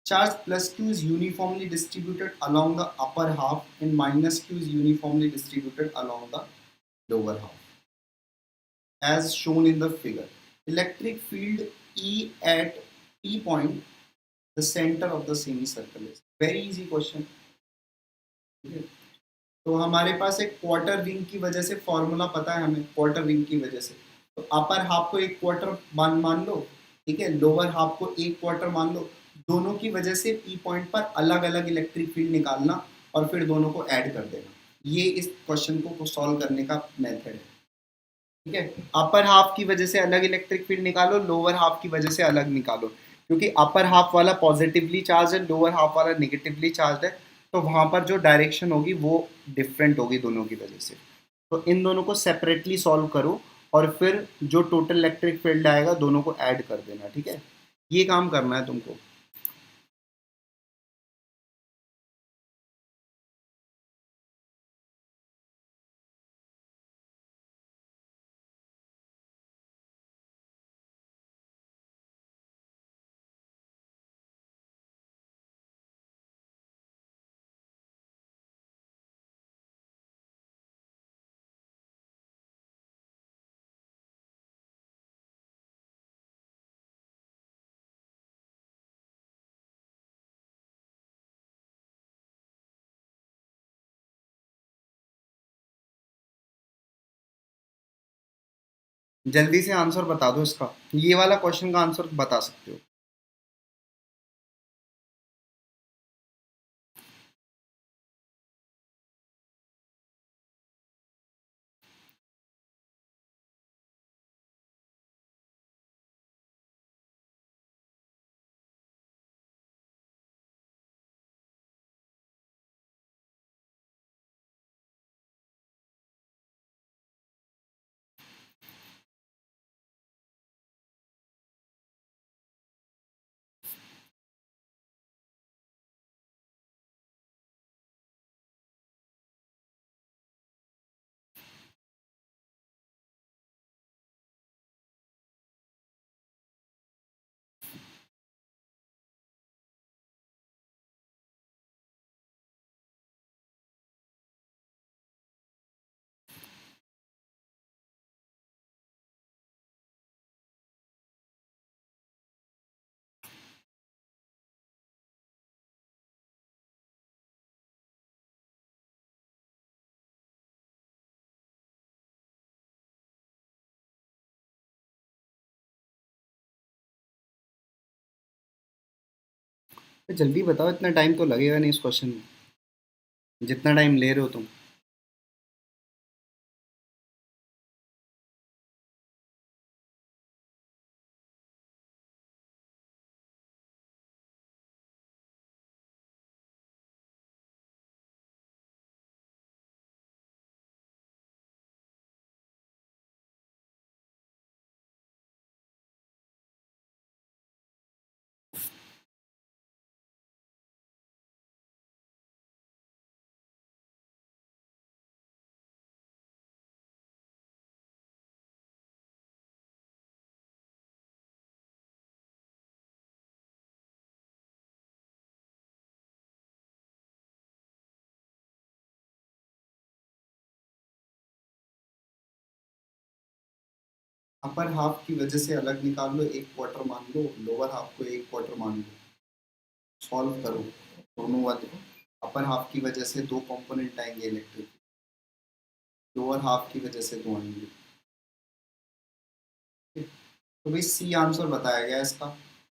Charge plus Q is uniformly distributed along the upper half and minus q is uniformly distributed along the lower half as shown in the figure. Electric field E at P point, the center of the semicircle is. Very easy question. ठीक है। तो हमारे पास एक quarter ring की वजह से formula पता है हमें, क्वार्टर रिंग की वजह से। तो अपर हाफ को एक क्वार्टर मान लो, ठीक है, लोअर हाफ को एक क्वार्टर मान लो। दोनों की वजह से पी पॉइंट पर अलग अलग इलेक्ट्रिक फील्ड निकालना और फिर दोनों को ऐड कर देना, ये इस क्वेश्चन को सॉल्व करने का मेथड है। ठीक है। अपर हाफ की वजह से अलग इलेक्ट्रिक फील्ड निकालो, लोअर हाफ की वजह से अलग निकालो, क्योंकि अपर हाफ वाला पॉजिटिवली चार्ज है, लोअर हाफ वाला निगेटिवली चार्ज है। तो वहां पर जो डायरेक्शन होगी वो डिफरेंट होगी दोनों की वजह से। तो इन दोनों को सेपरेटली सॉल्व करो और फिर जो टोटल इलेक्ट्रिक फील्ड आएगा दोनों को ऐड कर देना। ठीक है। ये काम करना है तुमको। जल्दी से आंसर बता दो इसका, ये वाला क्वेश्चन का आंसर बता सकते हो। तो जल्दी बताओ, इतना टाइम तो लगेगा नहीं इस क्वेश्चन में, जितना टाइम ले रहे हो तुम। अपर हाफ की वजह से अलग निकाल लो, एक क्वार्टर मान लो, लोअर हाफ को एक क्वार्टर मान लो, सॉल्व करो दोनों वाले को। अपर हाफ की वजह से दो कंपोनेंट आएंगे इलेक्ट्रिक, लोअर हाफ की वजह से दो आएंगे। ठीक? तो भाई सी आंसर बताया गया है इसका।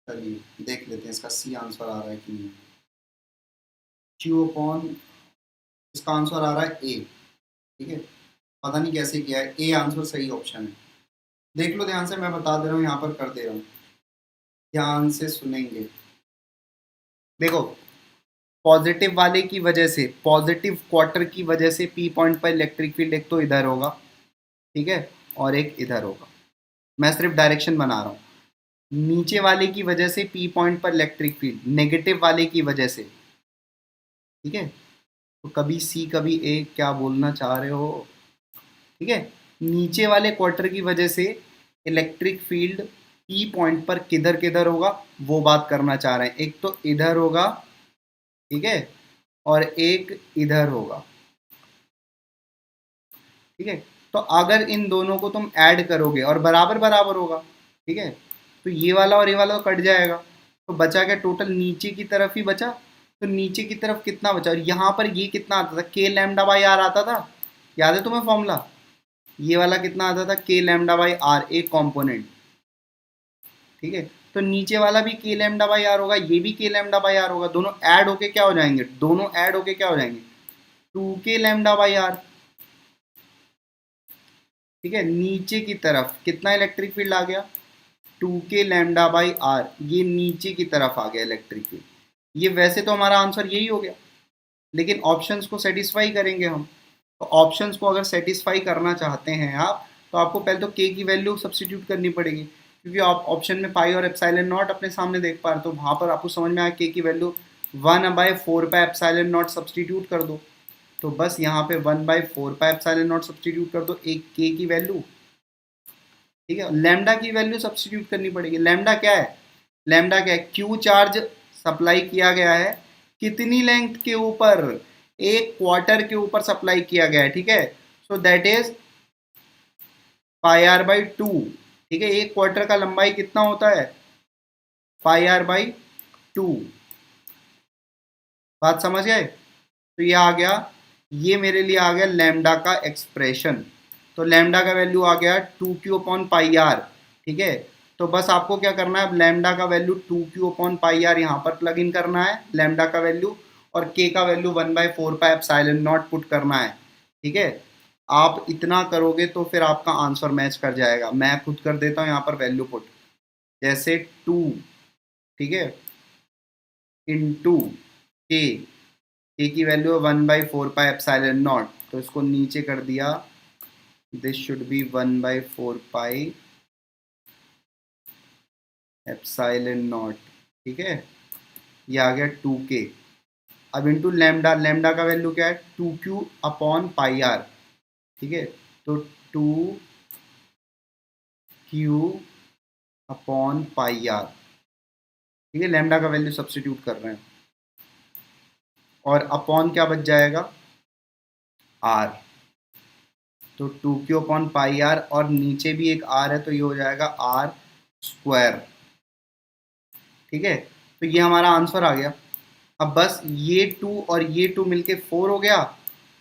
चलिए देख लेते हैं इसका सी आंसर आ रहा है कि नहीं। क्यू अपॉन, इसका आंसर आ रहा है ए। ठीक है, पता नहीं कैसे किया है, ए आंसर सही ऑप्शन है। देख लो ध्यान से, मैं बता दे रहा हूँ, यहाँ पर कर दे रहा हूँ, ध्यान से सुनेंगे। देखो, पॉजिटिव वाले की वजह से, पॉजिटिव क्वार्टर की वजह से पी पॉइंट पर इलेक्ट्रिक फील्ड एक तो इधर होगा, ठीक है, और एक इधर होगा। मैं सिर्फ डायरेक्शन बना रहा हूँ। नीचे वाले की वजह से पी पॉइंट पर इलेक्ट्रिक फील्ड, नेगेटिव वाले की वजह से, ठीक है। तो कभी सी कभी ए, क्या बोलना चाह रहे हो, ठीक है। नीचे वाले क्वार्टर की वजह से इलेक्ट्रिक फील्ड पी पॉइंट पर किधर किधर होगा, वो बात करना चाह रहे हैं। एक तो इधर होगा, ठीक है, और एक इधर होगा, ठीक है। तो अगर इन दोनों को तुम ऐड करोगे और बराबर बराबर होगा, ठीक है, तो ये वाला और ये वाला तो कट जाएगा। तो बचा क्या टोटल, नीचे की तरफ ही बचा। तो नीचे की तरफ कितना बचा, और यहाँ पर ये कितना आता था, के लैम्डा बाई आर आता था, याद है तुम्हें फॉर्मूला। ये वाला कितना आता था, के लैम्डा बाई आर, एक कॉम्पोनेंट, ठीक है। तो नीचे वाला भी के लैम्डा बाई आर होगा, ये भी के लैम्डा बाई आर होगा, दोनों ऐड होके क्या हो जाएंगे, दोनों ऐड होके क्या हो जाएंगे, टू के लैम्डा बाई आर, ठीक है। नीचे की तरफ कितना इलेक्ट्रिक फील्ड आ गया, टू के लैम्डा बाई आर, ये नीचे की तरफ आ गया इलेक्ट्रिक फील्ड। ये वैसे तो हमारा आंसर यही हो गया, लेकिन ऑप्शंस को सेटिस्फाई करेंगे हम। तो ऑप्शंस को अगर सेटिस्फाई करना चाहते हैं आप, तो आपको पहले तो के की वैल्यू सब्सटीट्यूट करनी पड़ेगी, क्योंकि आप ऑप्शन में पाई और एप्साइलन नॉट अपने सामने देख पा रहे, तो वहाँ पर आपको समझ में आया के की value 1/4 pi epsilon not substitute कर दो। तो बस यहाँ पे 1/4 पाई एप्सिलॉन नॉट सब्सटीट्यूट कर दो, एक के की वैल्यू, ठीक है। लैम्डा की वैल्यू सब्सटीट्यूट करनी पड़ेगी। लैम्डा क्या है, लैम्डा क्या है, क्यू चार्ज सप्लाई किया गया है कितनी लेंथ के ऊपर, एक क्वार्टर के ऊपर सप्लाई किया गया है, ठीक है। सो दैट इज πr/2, ठीक है। एक क्वार्टर का लंबाई कितना होता है, πr/2। बात समझ गए। तो ये आ गया, ये मेरे लिए आ गया लैम्डा का एक्सप्रेशन, तो लैम्डा का वैल्यू आ गया 2q/πr। ठीक है, तो बस आपको क्या करना है, लैम्डा का वैल्यू 2q/πr यहाँ पर प्लग इन करना है, लैम्डा का वैल्यू, और k का वैल्यू 1/4πε0 पुट करना है। ठीक है, आप इतना करोगे तो फिर आपका आंसर मैच कर जाएगा। मैं खुद कर देता हूँ यहाँ पर वैल्यू पुट, जैसे 2, ठीक है, इंटू के की वैल्यू है 1/4πε0, तो इसको नीचे कर दिया, दिस शुड बी 1/4πε0। ठीक है, ये आ गया 2k। अब इंटू लैम्डा, लैम्डा का वैल्यू क्या है 2q/πr। ठीक है, तो 2q/πr। ठीक है, लैम्डा का वैल्यू सब्स्टिट्यूट कर रहे हैं, और अपॉन क्या बच जाएगा, r। तो 2q/πr, और नीचे भी एक r है तो ये हो जाएगा r²। ठीक है, तो ये हमारा आंसर आ गया। अब बस ये 2 और ये 2 मिलके 4 हो गया,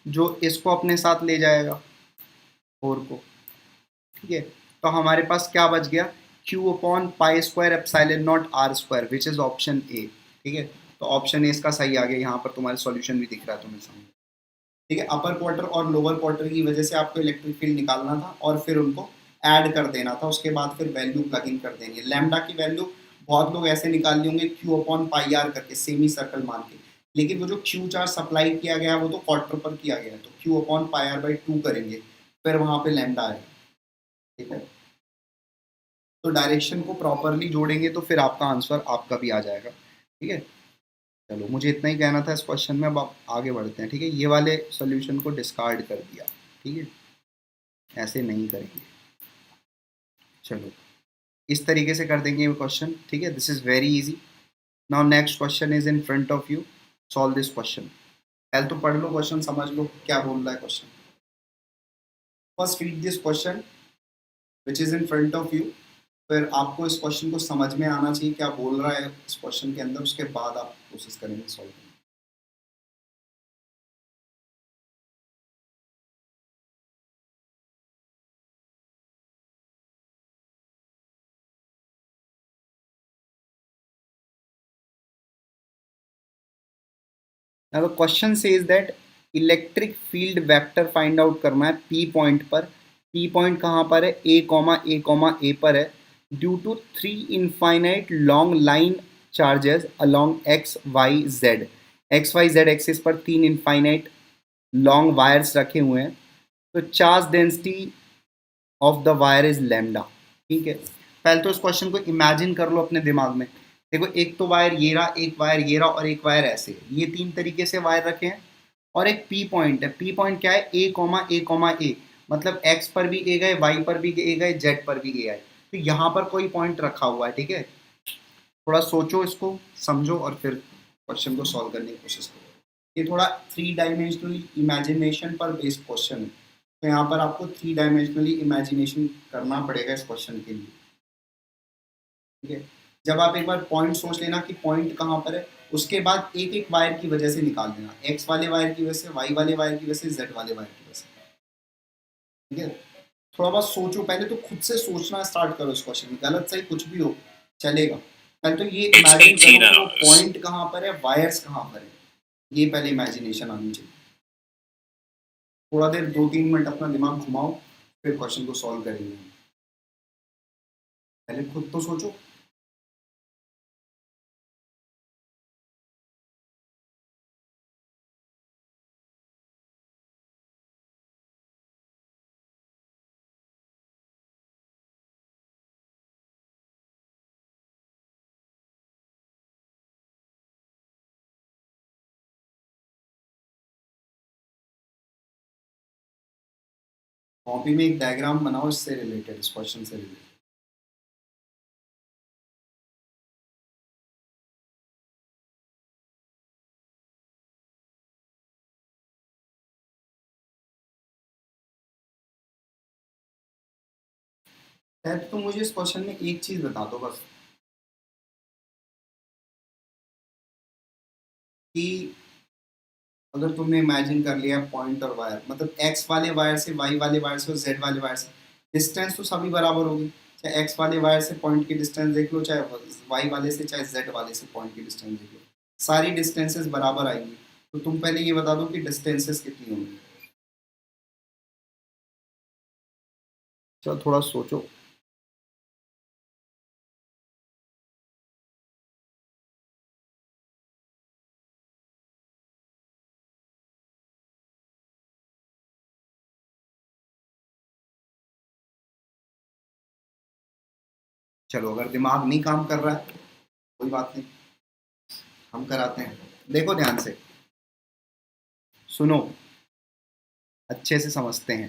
जो इसको अपने साथ ले जाएगा 4 को। ठीक है, तो हमारे पास क्या बच गया, q/π²ε0r², which is option A. ठीक है, तो ऑप्शन ए इसका सही आ गया। यहाँ पर तुम्हारे सॉल्यूशन भी दिख रहा है तुम्हें सामने। ठीक है, अपर क्वार्टर और लोअर क्वार्टर की वजह से आपको इलेक्ट्रिक फील्ड निकालना था और फिर उनको ऐड कर देना था, उसके बाद फिर वैल्यू प्लग इन कर देनी है। लैम्डा की वैल्यू बहुत लोग ऐसे निकाल लिए होंगे q/πr करके, सेमी सर्कल मान के, लेकिन वो जो q चार्ज सप्लाई किया गया है वो तो क्वार्टर पर किया गया है, तो q/πr/2 करेंगे, फिर वहां पे लैम्डा आएगा। ठीक है, तो डायरेक्शन को प्रॉपरली जोड़ेंगे तो फिर आपका आंसर आपका भी आ जाएगा। ठीक है, चलो मुझे इतना ही कहना था इस क्वेश्चन में। अब आप आगे बढ़ते हैं। ठीक है, ये वाले सॉल्यूशन को डिस्कार्ड कर दिया। ठीक है, ऐसे नहीं करेंगे। चलो इस तरीके से कर देंगे ये क्वेश्चन। ठीक है, this is very easy. Now next question is in front of you, solve this question. पहले तो पढ़ लो क्वेश्चन, समझ लो क्या बोल रहा है question. First read this question which is in front of you, फिर आपको इस क्वेश्चन को समझ में आना चाहिए क्या बोल रहा है इस क्वेश्चन के अंदर, उसके बाद आप कोशिश करेंगे सॉल्व करने। Now the question says that electric field vector find out करना है P पॉइंट पर। P पॉइंट कहाँ पर है, A, A पर है। Due to 3 infinite long line charges along XYZ axis पर 3 इनफाइनाइट लॉन्ग वायर्स रखे हुए हैं, तो charge density of the wire is lambda. ठीक है, पहले तो इस क्वेश्चन को इमेजिन कर लो अपने दिमाग में। देखो, एक तो वायर ये रहा, एक वायर ये रहा, और एक वायर ऐसे, ये 3 तरीके से वायर रखे हैं, और एक पी पॉइंट है। पी पॉइंट क्या है, A, मतलब एक्स पर भी ए गए, वाई पर भी ए गए, जेड पर भी ए गए, तो यहाँ पर कोई पॉइंट रखा हुआ है। ठीक है, थोड़ा सोचो, इसको समझो, और फिर क्वेश्चन को सॉल्व करने की कोशिश करो। ये थोड़ा 3 डायमेंशनली इमेजिनेशन पर बेस्ड क्वेश्चन है, तो यहाँ पर आपको 3 डायमेंशनली इमेजिनेशन करना पड़ेगा इस क्वेश्चन के लिए। ठीक है, जब आप एक बार पॉइंट सोच लेना कि पॉइंट कहाँ पर है, उसके बाद एक एक वायर की वजह से निकाल देना, एक्स वाले वायर की वजह से, वाई वाले वायर की वजह से, जेड वाले वायर की वजह से। ठीक है, थोड़ा बहुत सोचो, पहले तो खुद से सोचना स्टार्ट करो इस क्वेश्चन में, गलत सही कुछ भी हो चलेगा। पहले तो ये इमेजिन करो कि पॉइंट कहाँ पर है, वायर्स कहाँ पर है, ये पहले इमेजिनेशन आनी चाहिए। थोड़ा देर 2-3 मिनट अपना दिमाग घुमाओ, फिर क्वेश्चन को सॉल्व करेंगे। पहले खुद तो सोचो। कॉपी में एक डायग्राम बनाओ इससे रिलेटेड, इस क्वेश्चन से रिलेटेड। तो मुझे इस क्वेश्चन में एक चीज बता दो बस, कि अगर तुमने इमेजिन कर लिया पॉइंट और वायर, मतलब एक्स वाले वायर से, वाई वाले वायर से और जेड वाले वायर से, डिस्टेंस तो सभी बराबर होगी। चाहे एक्स वाले वायर से पॉइंट की डिस्टेंस देख लो, चाहे वाई वाले से, चाहे जेड वाले से पॉइंट की डिस्टेंस देख लो, सारी डिस्टेंसेस बराबर आएंगी। तो तुम पहले ये बता दो कि डिस्टेंसेस कितनी होंगी। चलो थोड़ा सोचो। चलो अगर दिमाग नहीं काम कर रहा है कोई बात नहीं, हम कराते हैं। देखो ध्यान से सुनो, अच्छे से समझते हैं।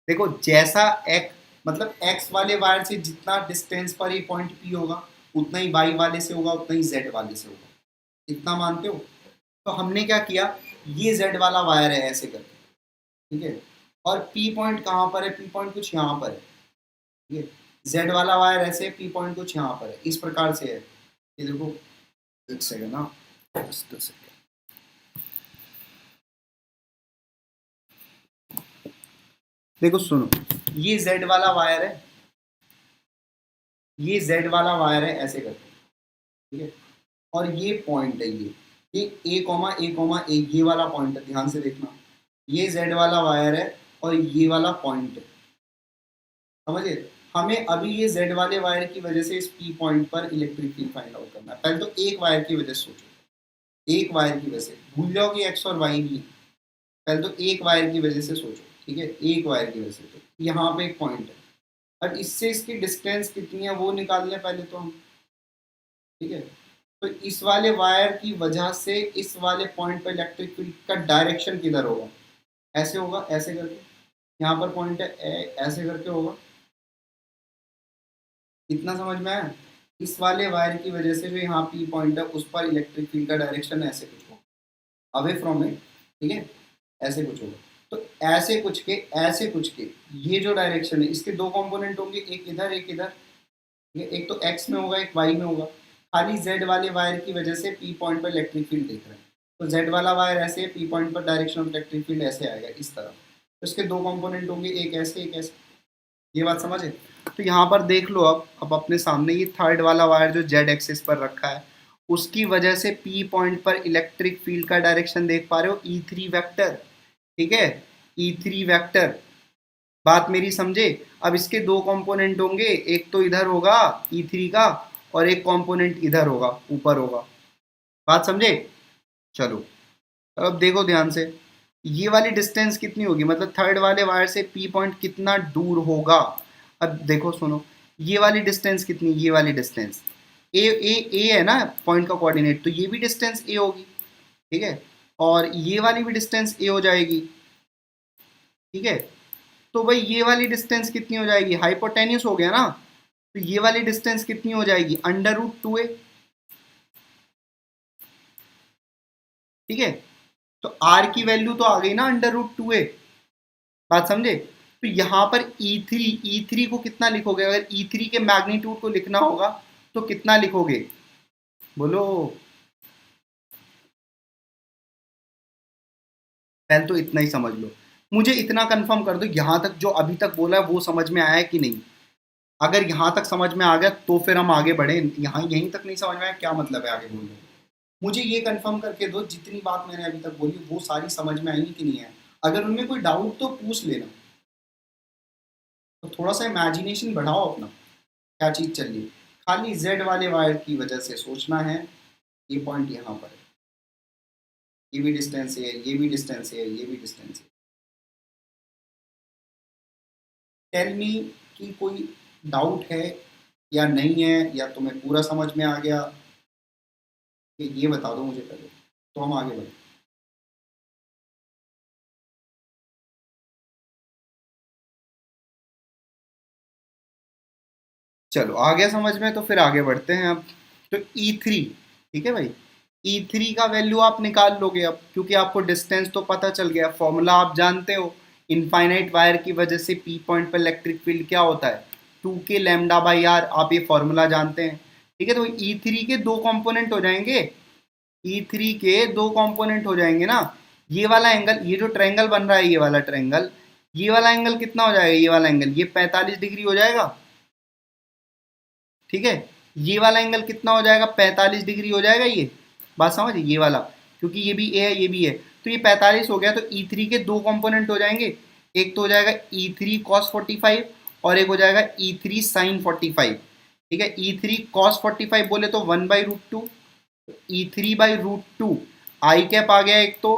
देखो जैसा एक, मतलब एक्स वाले वायर से जितना डिस्टेंस पर ये पॉइंट पी होगा, उतना ही वाई वाले से होगा, उतना ही जेड वाले से होगा। इतना मानते हो? तो हमने क्या किया, ये जेड वाला वायर है ऐसे करके, ठीक है, और पी पॉइंट कहाँ पर है, पी पॉइंट कुछ यहाँ पर है, ठीक है। जेड वाला वायर ऐसे है, पी पॉइंट कुछ यहाँ पर है, इस प्रकार से है। ये देखो, एक सेकंड ना, just a second। देखो सुनो, ये जेड वाला वायर है, ये जेड वाला वायर है ऐसे करके, ठीक है, और ये पॉइंट है, ये ए कॉमा ए कॉमा ए, ये वाला पॉइंट है, ध्यान से देखना। ये जेड वाला वायर है और ये वाला पॉइंट है, समझे? हमें अभी ये जेड वाले वायर की वजह से इस पी पॉइंट पर इलेक्ट्रिक फील्ड फाइंड आउट करना है। पहले तो एक वायर की वजह से सोचो, एक वायर की वजह से भूल जाओ कि एक्स और वाई भी। पहले तो एक वायर की वजह से सोचो, ठीक है, एक वायर की वजह से। तो यहाँ पे एक पॉइंट है, अब इससे इसकी डिस्टेंस कितनी है वो निकाल लें पहले तो हम, ठीक है। तो इस वाले वायर की वजह से इस वाले पॉइंट पर इलेक्ट्रिक फील्ड का डायरेक्शन किधर होगा, ऐसे होगा, ऐसे करके। यहाँ पर पॉइंट है ऐसे करके होगा। इतना समझ में आया? इस वाले वायर की वजह से जो यहाँ पी पॉइंट है उस पर इलेक्ट्रिक फील्ड का डायरेक्शन ऐसे कुछ होगा, अवे फ्रॉम इट, ठीक है, ऐसे कुछ होगा। तो ऐसे कुछ के, ऐसे कुछ के, ये जो डायरेक्शन है इसके दो कंपोनेंट होंगे, एक इधर एक इधर, एक तो एक्स में होगा, एक वाई में होगा। खाली जेड वाले वायर की वजह से पी पॉइंट पर इलेक्ट्रिक फील्ड देख रहे हैं, तो जेड वाला वायर ऐसे, पी पॉइंट पर डायरेक्शन ऑफ इलेक्ट्रिक फील्ड ऐसे आएगा इस तरह। तो इसके दो कंपोनेंट होंगे, एक ऐसे एक ऐसे। ये बात समझे? तो यहाँ पर देख लो, अब अपने सामने ये थर्ड वाला वायर जो जेड एक्सिस पर रखा है, उसकी वजह से पी पॉइंट पर इलेक्ट्रिक फील्ड का डायरेक्शन देख पा रहे हो, ई3 वेक्टर, ठीक है, ई3 वेक्टर। बात मेरी समझे? अब इसके दो कंपोनेंट होंगे, एक तो इधर होगा ई3 का, और एक कंपोनेंट इधर होगा, ऊपर होगा। बात समझे? चलो अब देखो ध्यान से, ये वाली डिस्टेंस कितनी होगी, मतलब थर्ड वाले वायर से पी पॉइंट कितना दूर होगा। अब देखो सुनो, ये वाली डिस्टेंस कितनी, ये वाली डिस्टेंस ए है ना पॉइंट का कोऑर्डिनेट, तो ये भी डिस्टेंस ए होगी, ठीक है, और ये वाली भी डिस्टेंस ए हो जाएगी, ठीक है। तो भाई ये वाली डिस्टेंस कितनी हो जाएगी, हाइपोटेन्यूस हो गया ना, तो ये वाली डिस्टेंस कितनी हो जाएगी, √2a, ठीक है। तो r की वैल्यू तो आ गई ना √2a, बात समझे? तो यहाँ पर E3 को कितना लिखोगे, अगर E3 के मैग्नीट्यूड को लिखना होगा तो कितना लिखोगे, बोलो? पहले तो इतना ही समझ लो, मुझे इतना कंफर्म कर दो, यहाँ तक जो अभी तक बोला है वो समझ में आया कि नहीं। अगर यहाँ तक समझ में आ गया तो फिर हम आगे बढ़े, यहाँ यहीं तक नहीं समझ में आया, क्या मतलब है आगे बोलने का? मुझे ये कंफर्म करके दो, जितनी बात मैंने अभी तक बोली वो सारी समझ में आई कि नहीं है। अगर उनमें कोई डाउट तो पूछ लेना। तो थोड़ा सा इमेजिनेशन बढ़ाओ अपना, क्या चीज़ चल रही है। खाली जेड वाले वायर की वजह से सोचना है, ये पॉइंट यहाँ पर है, ये भी डिस्टेंस है, ये भी डिस्टेंस है, ये भी डिस्टेंस है। टेल मी कि कोई डाउट है या नहीं है, या तुम्हें पूरा समझ में आ गया, कि ये बता दो मुझे पहले, तो हम आगे बढ़ें। चलो आ गया समझ में, तो फिर आगे बढ़ते हैं अब। तो E3, ठीक है भाई, E3 का वैल्यू आप निकाल लोगे अब, क्योंकि आपको डिस्टेंस तो पता चल गया, फॉर्मूला आप जानते हो, इनफाइनाइट वायर की वजह से पी पॉइंट पर इलेक्ट्रिक फील्ड क्या होता है, 2k λ/r, आप ये फॉर्मूला जानते हैं, ठीक है। तो E3 के दो कंपोनेंट हो जाएंगे, E3 के 2 कंपोनेंट हो जाएंगे ना। ये वाला एंगल, ये जो ट्रायंगल बन रहा है, ये वाला ट्रायंगल, ये वाला एंगल कितना हो जाएगा, ये वाला एंगल, ये 45 डिग्री हो जाएगा। ठीक है, ये वाला एंगल कितना हो जाएगा, 45 डिग्री हो जाएगा। ये बात समझ, ये वाला, क्योंकि ये भी ए है ये भी है, तो ये 45 हो गया। तो E3 के 2 कंपोनेंट हो जाएंगे, एक तो हो जाएगा E3 cos 45 और एक हो जाएगा E3 sin 45। ठीक है, E3 cos 45 बोले तो 1/√2, E3/√2 आई कैप आ गया एक तो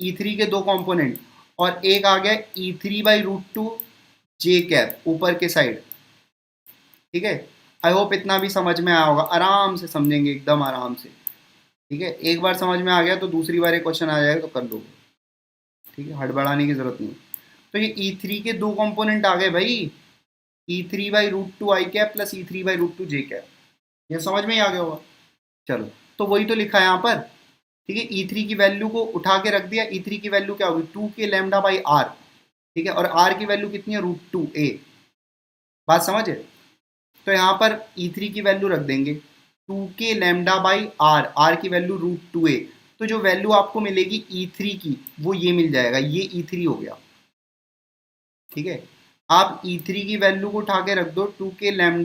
E3 के 2 कंपोनेंट, और एक आ गया E3/√2 जे कैप ऊपर के साइड। ठीक है, आई होप इतना भी समझ में आया होगा, आराम से समझेंगे एकदम आराम से। ठीक है, एक बार समझ में आ गया तो दूसरी बार एक क्वेश्चन आ जाएगा तो कर लोगे। ठीक है, हड़बड़ाने की जरूरत नहीं। तो ये E3 के 2 कंपोनेंट आ गए भाई, E3/√2 आई कैप प्लस E3/√2 जे कैप। ये समझ में ही आ गया होगा। चलो, तो वही तो लिखा है यहाँ पर। ठीक है, E3 की वैल्यू को उठा के रख दिया। E3 की वैल्यू क्या होगी, 2k λ/r। ठीक है, और r की वैल्यू कितनी है, √2a। बात समझ है। तो यहाँ पर E3 की वैल्यू रख देंगे 2k λ/r, r की वैल्यू √2a। तो जो वैल्यू आपको मिलेगी E3 की वो ये मिल जाएगा, ये E3 हो गया। ठीक है, आप E3 की वैल्यू को उठा के रख दो 2k λ/r,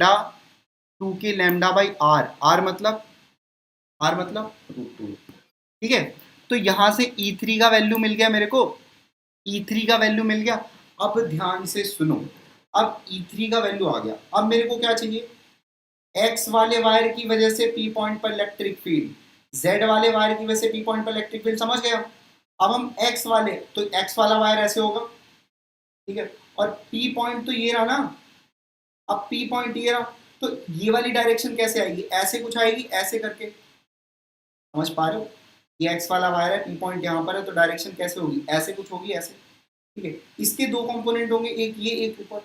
r मतलब √2। ठीक है, तो यहां से E3 का वैल्यू मिल गया मेरे को, E3 का वैल्यू मिल गया। अब ध्यान से सुनो, अब E3 का वैल्यू आ गया। अब मेरे को क्या चाहिए, एक्स वाले वायर की वजह से पी पॉइंट पर इलेक्ट्रिक फील्ड, जेड वाले वायर की वजह से पी पॉइंट पर इलेक्ट्रिक फील्ड, समझ गए। अब हम एक्स वाले, तो एक्स वाला वायर ऐसे होगा। ठीक है, और पी पॉइंट तो ये रहा ना, अब पी पॉइंट ये रहा, तो ये वाली डायरेक्शन कैसे आएगी, ऐसे कुछ आएगी, ऐसे करके। समझ पा रहे हो, ये एक्स वाला वायर है, पी पॉइंट यहाँ पर है, तो डायरेक्शन कैसे होगी, ऐसे कुछ होगी, ऐसे। ठीक है, इसके 2 कंपोनेंट होंगे, एक ये एक ऊपर।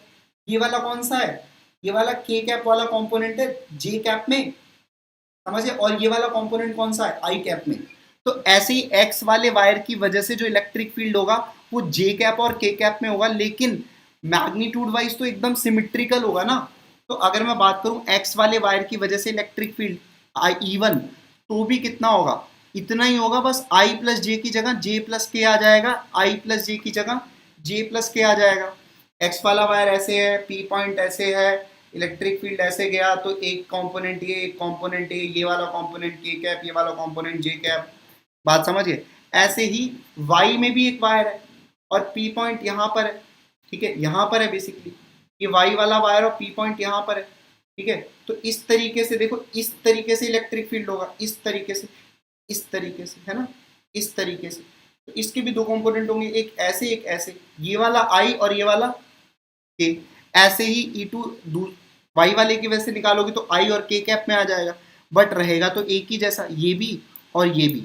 ये वाला कौन सा है, ये वाला के कैप वाला कंपोनेंट है जे कैप में, समझे, और ये वाला कंपोनेंट कौन सा है, आई कैप में। तो ऐसे ही एक्स वाले वायर की वजह से जो इलेक्ट्रिक फील्ड होगा वो जे कैप और के कैप में होगा, लेकिन मैग्नीट्यूड वाइज तो एकदम सिमेट्रिकल होगा ना। तो अगर मैं बात करूं एक्स वाले वायर की वजह से इलेक्ट्रिक फील्ड आई इवन, तो भी कितना होगा, इतना ही होगा, बस आई प्लस जे की जगह जे प्लस के आ जाएगा, आई प्लस जे की जगह जे प्लस के आ जाएगा। एक्स वाला वायर ऐसे है, पी पॉइंट ऐसे है, इलेक्ट्रिक फील्ड ऐसे गया, तो एक कंपोनेंट ये, एक कंपोनेंट ये वाला कंपोनेंट के कैप, ये वाला कंपोनेंट जे कैप। बात समझिए। ऐसे ही वाई में भी एक वायर है और पी पॉइंट यहाँ पर है। ठीक है, यहाँ पर है बेसिकली, ये वाई वाला वायर और पी पॉइंट यहाँ पर है। ठीक है, तो इस तरीके से देखो, इस तरीके से इलेक्ट्रिक फील्ड होगा, इस तरीके से, इस तरीके से, है ना, इस तरीके से। तो इसके भी 2 कंपोनेंट होंगे, एक ऐसे एक ऐसे, ये वाला आई और ये वाला के। ऐसे ही E2 वाई वाले की वजह से निकालोगे तो आई और के कैप में आ जाएगा, बट रहेगा तो एक ही जैसा, ये भी और ये भी।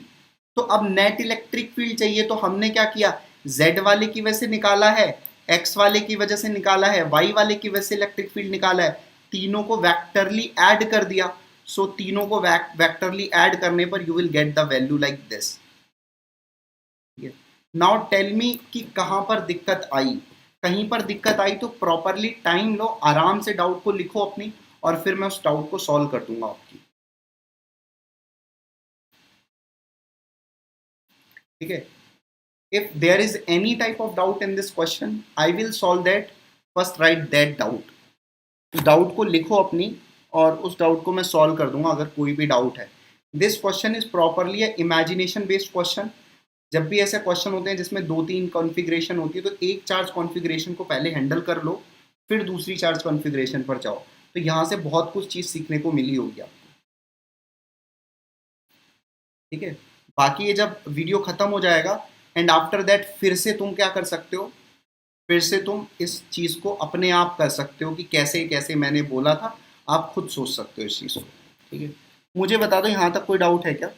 तो अब नेट इलेक्ट्रिक फील्ड चाहिए, तो हमने क्या किया, जेड वाले की वजह से निकाला है, एक्स वाले की वजह से निकाला है, वाई वाले की वजह से इलेक्ट्रिक फील्ड निकाला है, तीनों को वेक्टरली ऐड कर दिया। सो तीनों को वेक्टरली ऐड करने पर you will get the value like this. Now tell me कि कहां पर दिक्कत आई। कहीं पर दिक्कत आई तो प्रॉपरली टाइम लो, आराम से डाउट को लिखो अपनी, और फिर मैं उस डाउट को सॉल्व कर दूंगा आपकी। ठीक है, if there is any type of doubt in this question I will solve that, first write that doubt। Doubt को लिखो अपनी और उस डाउट को मैं सॉल्व कर दूंगा अगर कोई भी डाउट है। This question is properly imagination based question. जब भी ऐसे क्वेश्चन होते हैं जिसमें 2-3 कॉन्फ़िगरेशन होती है, तो एक चार्ज कॉन्फ़िगरेशन को पहले हैंडल कर लो, फिर दूसरी चार्ज कॉन्फ़िगरेशन पर जाओ। तो यहाँ से बहुत कुछ चीज़ सीखने को मिली होगी आपको। ठीक है, बाकी ये जब वीडियो ख़त्म हो जाएगा एंड आफ्टर दैट फिर से तुम क्या कर सकते हो, फिर से तुम इस चीज़ को अपने आप कर सकते हो कि कैसे कैसे मैंने बोला था, आप खुद सोच सकते हो इस चीज़ को। ठीक है, मुझे बता दो यहाँ तक कोई डाउट है क्या।